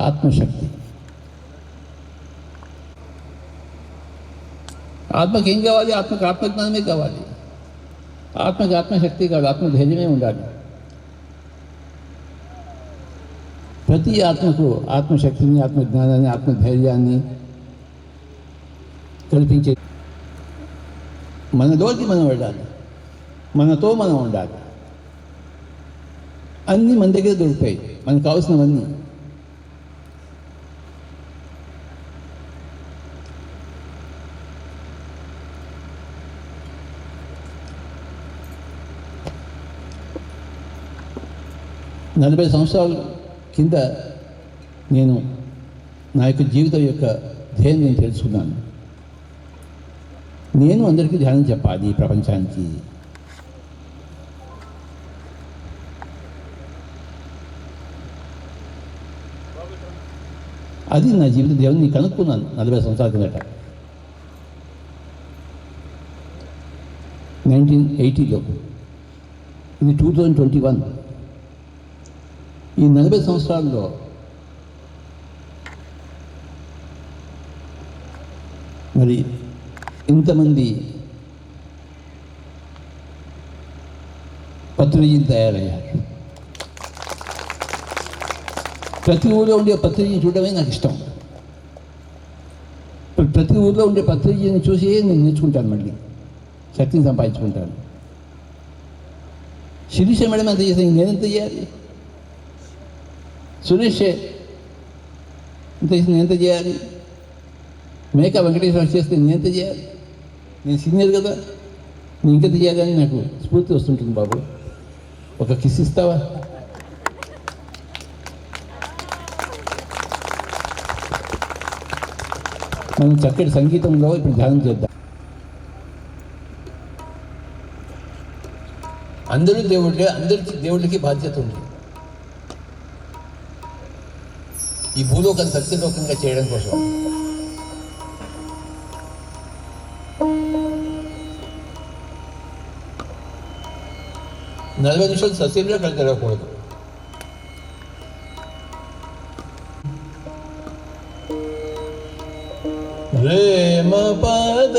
ఆత్మశక్తి. ఆత్మకి ఏం కావాలి? ఆత్మకి ఆత్మజ్ఞానమే కావాలి. ఆత్మకి ఆత్మశక్తి కాదు, ఆత్మధైర్యమే ఉండాలి. ప్రతి ఆత్మకు ఆత్మశక్తిని, ఆత్మజ్ఞానాన్ని, ఆత్మధైర్యాన్ని కల్పించే మనలోకి మనం వెళ్ళాలి. మనతో మనం ఉండాలి. అన్నీ మన దగ్గర దొరుకుతాయి, మనకు కావాల్సినవన్నీ. నలభై సంవత్సరాల కింద నేను నా యొక్క జీవితం యొక్క ధ్యేయం నేను తెలుసుకున్నాను. నేను అందరికీ ధ్యానం చెప్పాలి ఈ ప్రపంచానికి. అది నా జీవిత ధ్యేయం. నేను కనుక్కున్నాను 40 సంవత్సరాల కిందట, 1980లో. ఇది 2021. ఈ 40 సంవత్సరాల్లో మరి ఇంతమంది పత్రికలు తయారయ్యారు. ప్రతి ఊళ్ళో ఉండే పత్రికను చూడడమే నాకు ఇష్టం. ప్రతి ఊళ్ళో ఉండే పత్రికను చూసి నేను నేర్చుకుంటాను, మళ్ళీ శక్తిని సంపాదించుకుంటాను. శిరీష మేడం ఎంత చేస్తే నేనెంత చేయాలి? సురేష్ ఎంత చేస్తే నేనెంత చేయాలి? మేకా వెంకటేశ్వర చేస్తే నేనెంత చేయాలి? నేను సీనియర్ కదా, నేను ఇంకెంత చేయాలని నాకు స్ఫూర్తి వస్తుంటుంది. బాబు, ఒక కిస్ ఇస్తావా? మనం చక్కటి సంగీతంలో ఇప్పుడు ధ్యానం చేద్దాం. అందరూ దేవుళ్ళే, అందరికీ దేవుళ్ళకి బాధ్యత ఉంది. ఈ భూలోకాన్ని సత్యలోకంగా చేయడం కోసం. నలభై నిమిషాలు సత్యంలో కలిసి జరగకూడదు. రేమ పద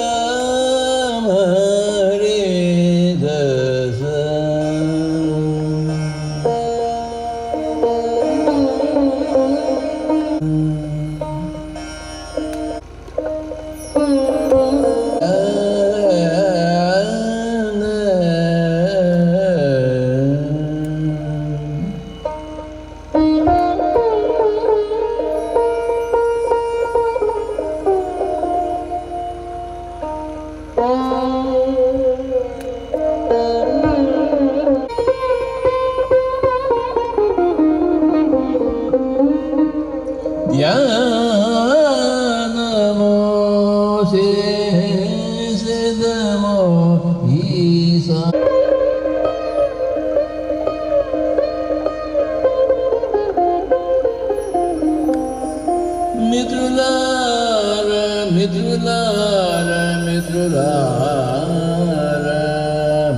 రే దస ధ్యానమో చేసేదమో ఈసా మిత్రులార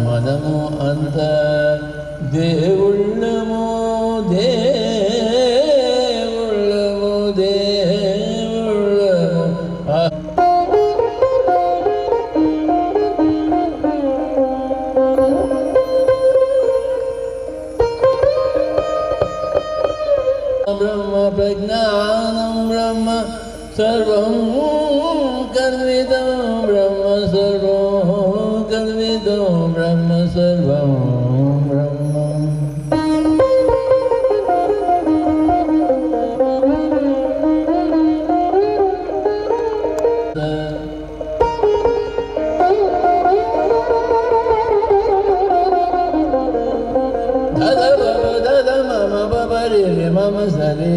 మనము అంత దేవుళ్ళము బ్రహ్మ ప్రజ్ఞానం బ్రహ్మ సర్వం కల్విదం బ్రహ్మ సర్వం కల్విదం బ్రహ్మ సర్వం బ్రహ్మ మమ సరి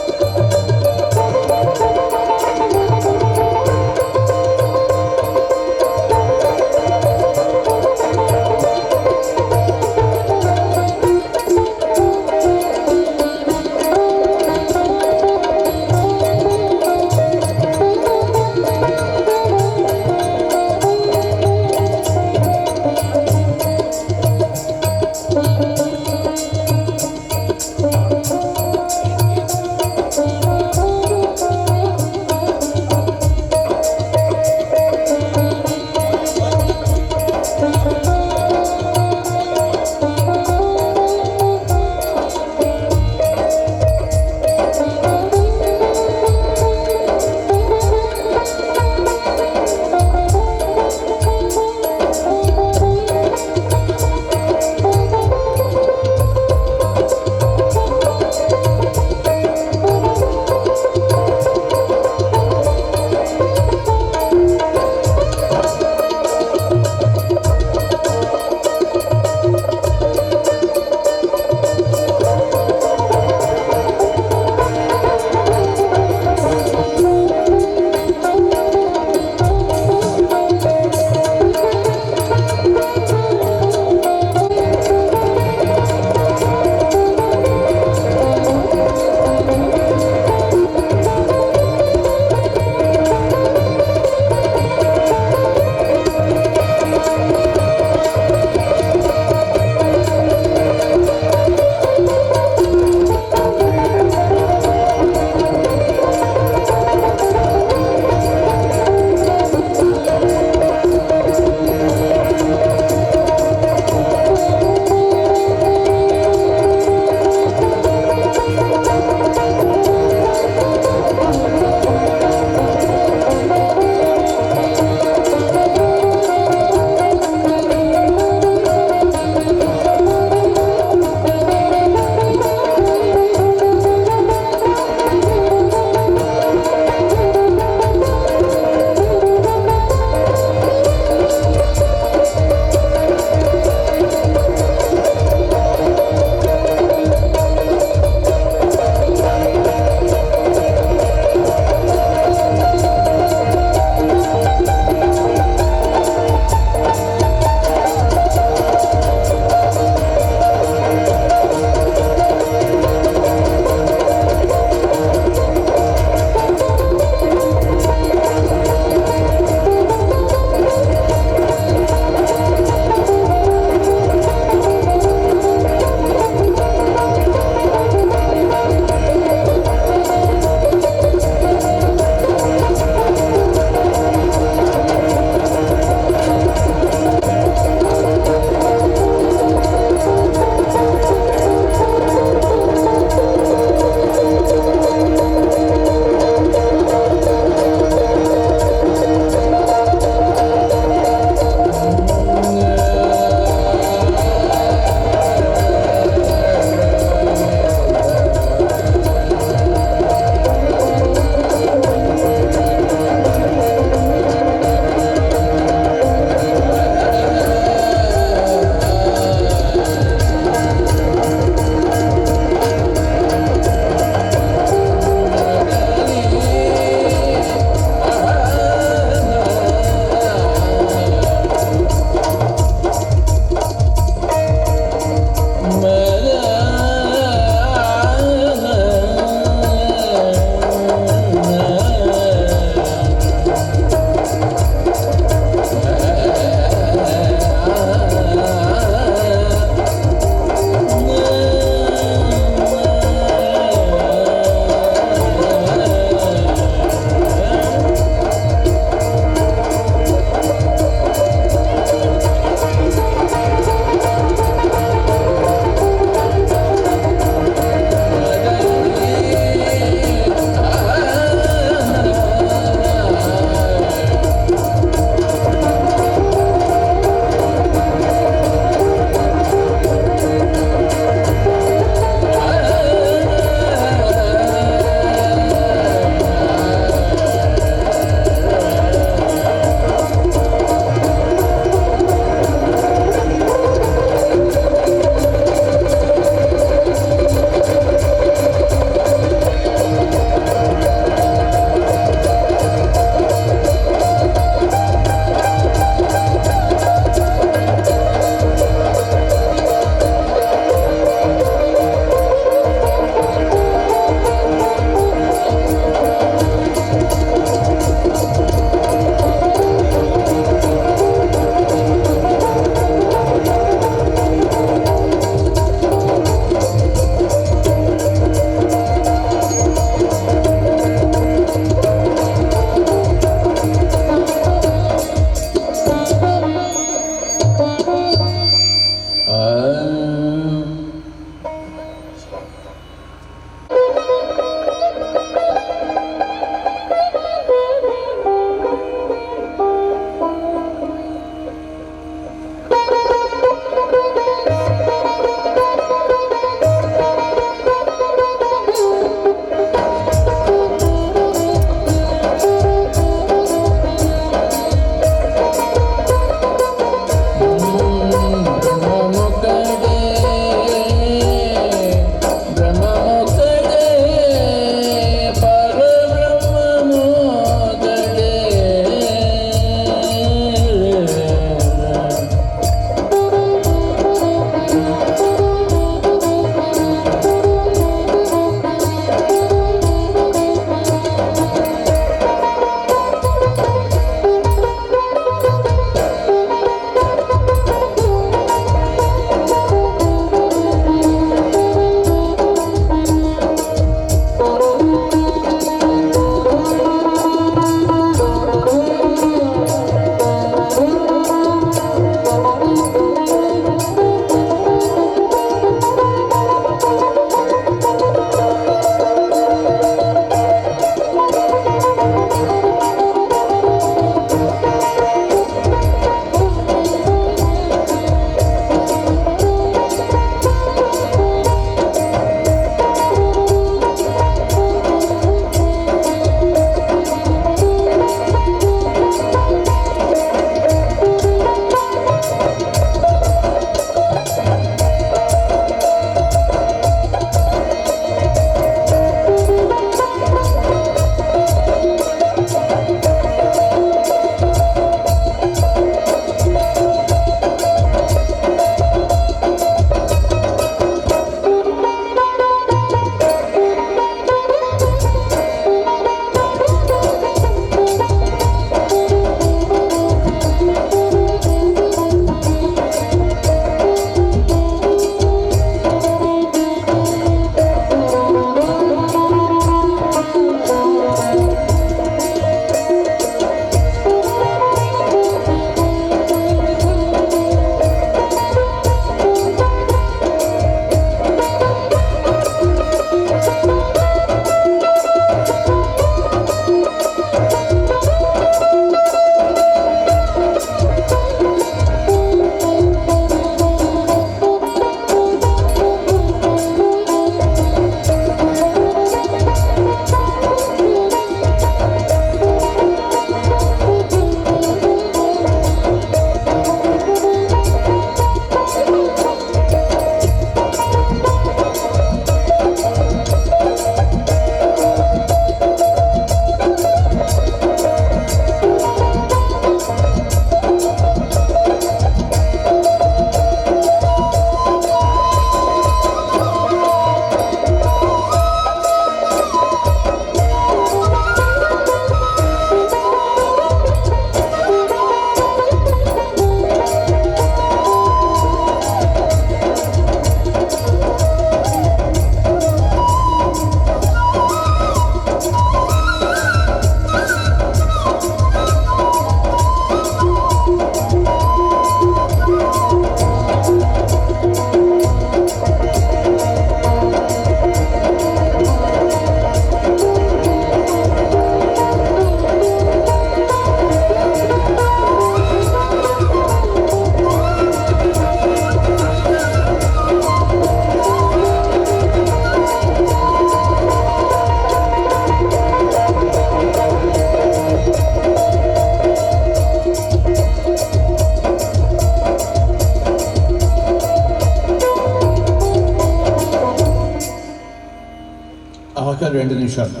ఒక 2 నిమిషాలు.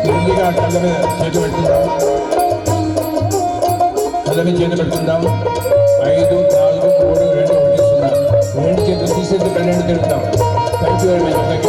ముందుగా కళ్ళ మీద చేతి పెట్టుకుందాం. కళ్ళ మీద చేతి పెట్టుకుందాం. 5, 4, 3, 2, 1, 0. 2 చేతులు తీసేది 12 తిరుగుతాం. Thank you very much.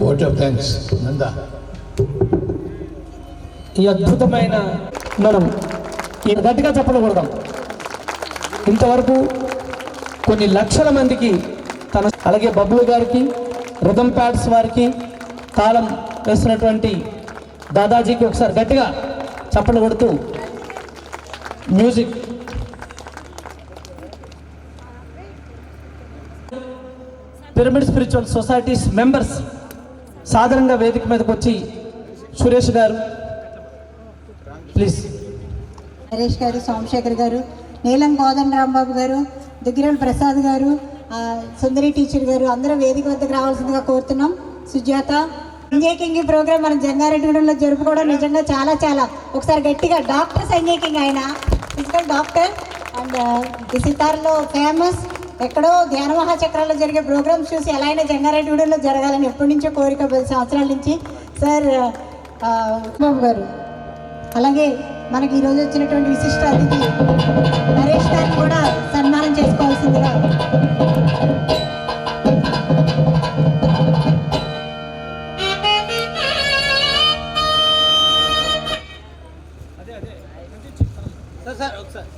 Vote of thanks. Nanda,
ఈ అద్భుతమైన మనం ఈ గట్టిగా చెప్పకూడదాం. ఇంతవరకు కొన్ని లక్షల మందికి అలాగే బబ్బులు గారికి, రిథమ్ ప్యాడ్స్ వారికి, తాళం వేస్తున్నటువంటి దాదాజీకి ఒకసారి గట్టిగా చప్పట్లు కొడుతూ music pyramid spiritual societies members సాధారణంగా వేదిక మీదకి వచ్చి సురేష్ గారు ప్లీజ్.
నరేష్ గారు, సోమశేఖర్ గారు, నీలం కోదండరాంబాబు గారు, దుగ్గిరాల ప్రసాద్ గారు, సుందరి టీచర్ గారు అందరూ వేదిక వద్దకు రావాల్సిందిగా కోరుతున్నాం. సుజాత, సంజయ్ కింగ్ ప్రోగ్రామ్ మనం జంగారెడ్డిగూడెంలో జరుపుకోవడం నిజంగా చాలా చాలా ఒకసారి గట్టిగా డాక్టర్ సంజయ్ కింగ్, ఆయన ఫిజికల్ డాక్టర్ అండ్ సితార్లో ఫేమస్. ఎక్కడో ధ్యాన మహాచక్రాల్లో జరిగే ప్రోగ్రామ్స్ చూసి ఎలా అయినా జంగారెడ్డిగూడెంలో జరగాలని ఎప్పటి నుంచో కోరిక, 10 సంవత్సరాల నుంచి. సార్ బాబు గారు, అలాగే మనకి ఈరోజు వచ్చినటువంటి విశిష్ట అతిథి నరేష్ గారిని కూడా సన్మానం చేసుకోవాల్సిందిగా.
సార్ ఒకసారి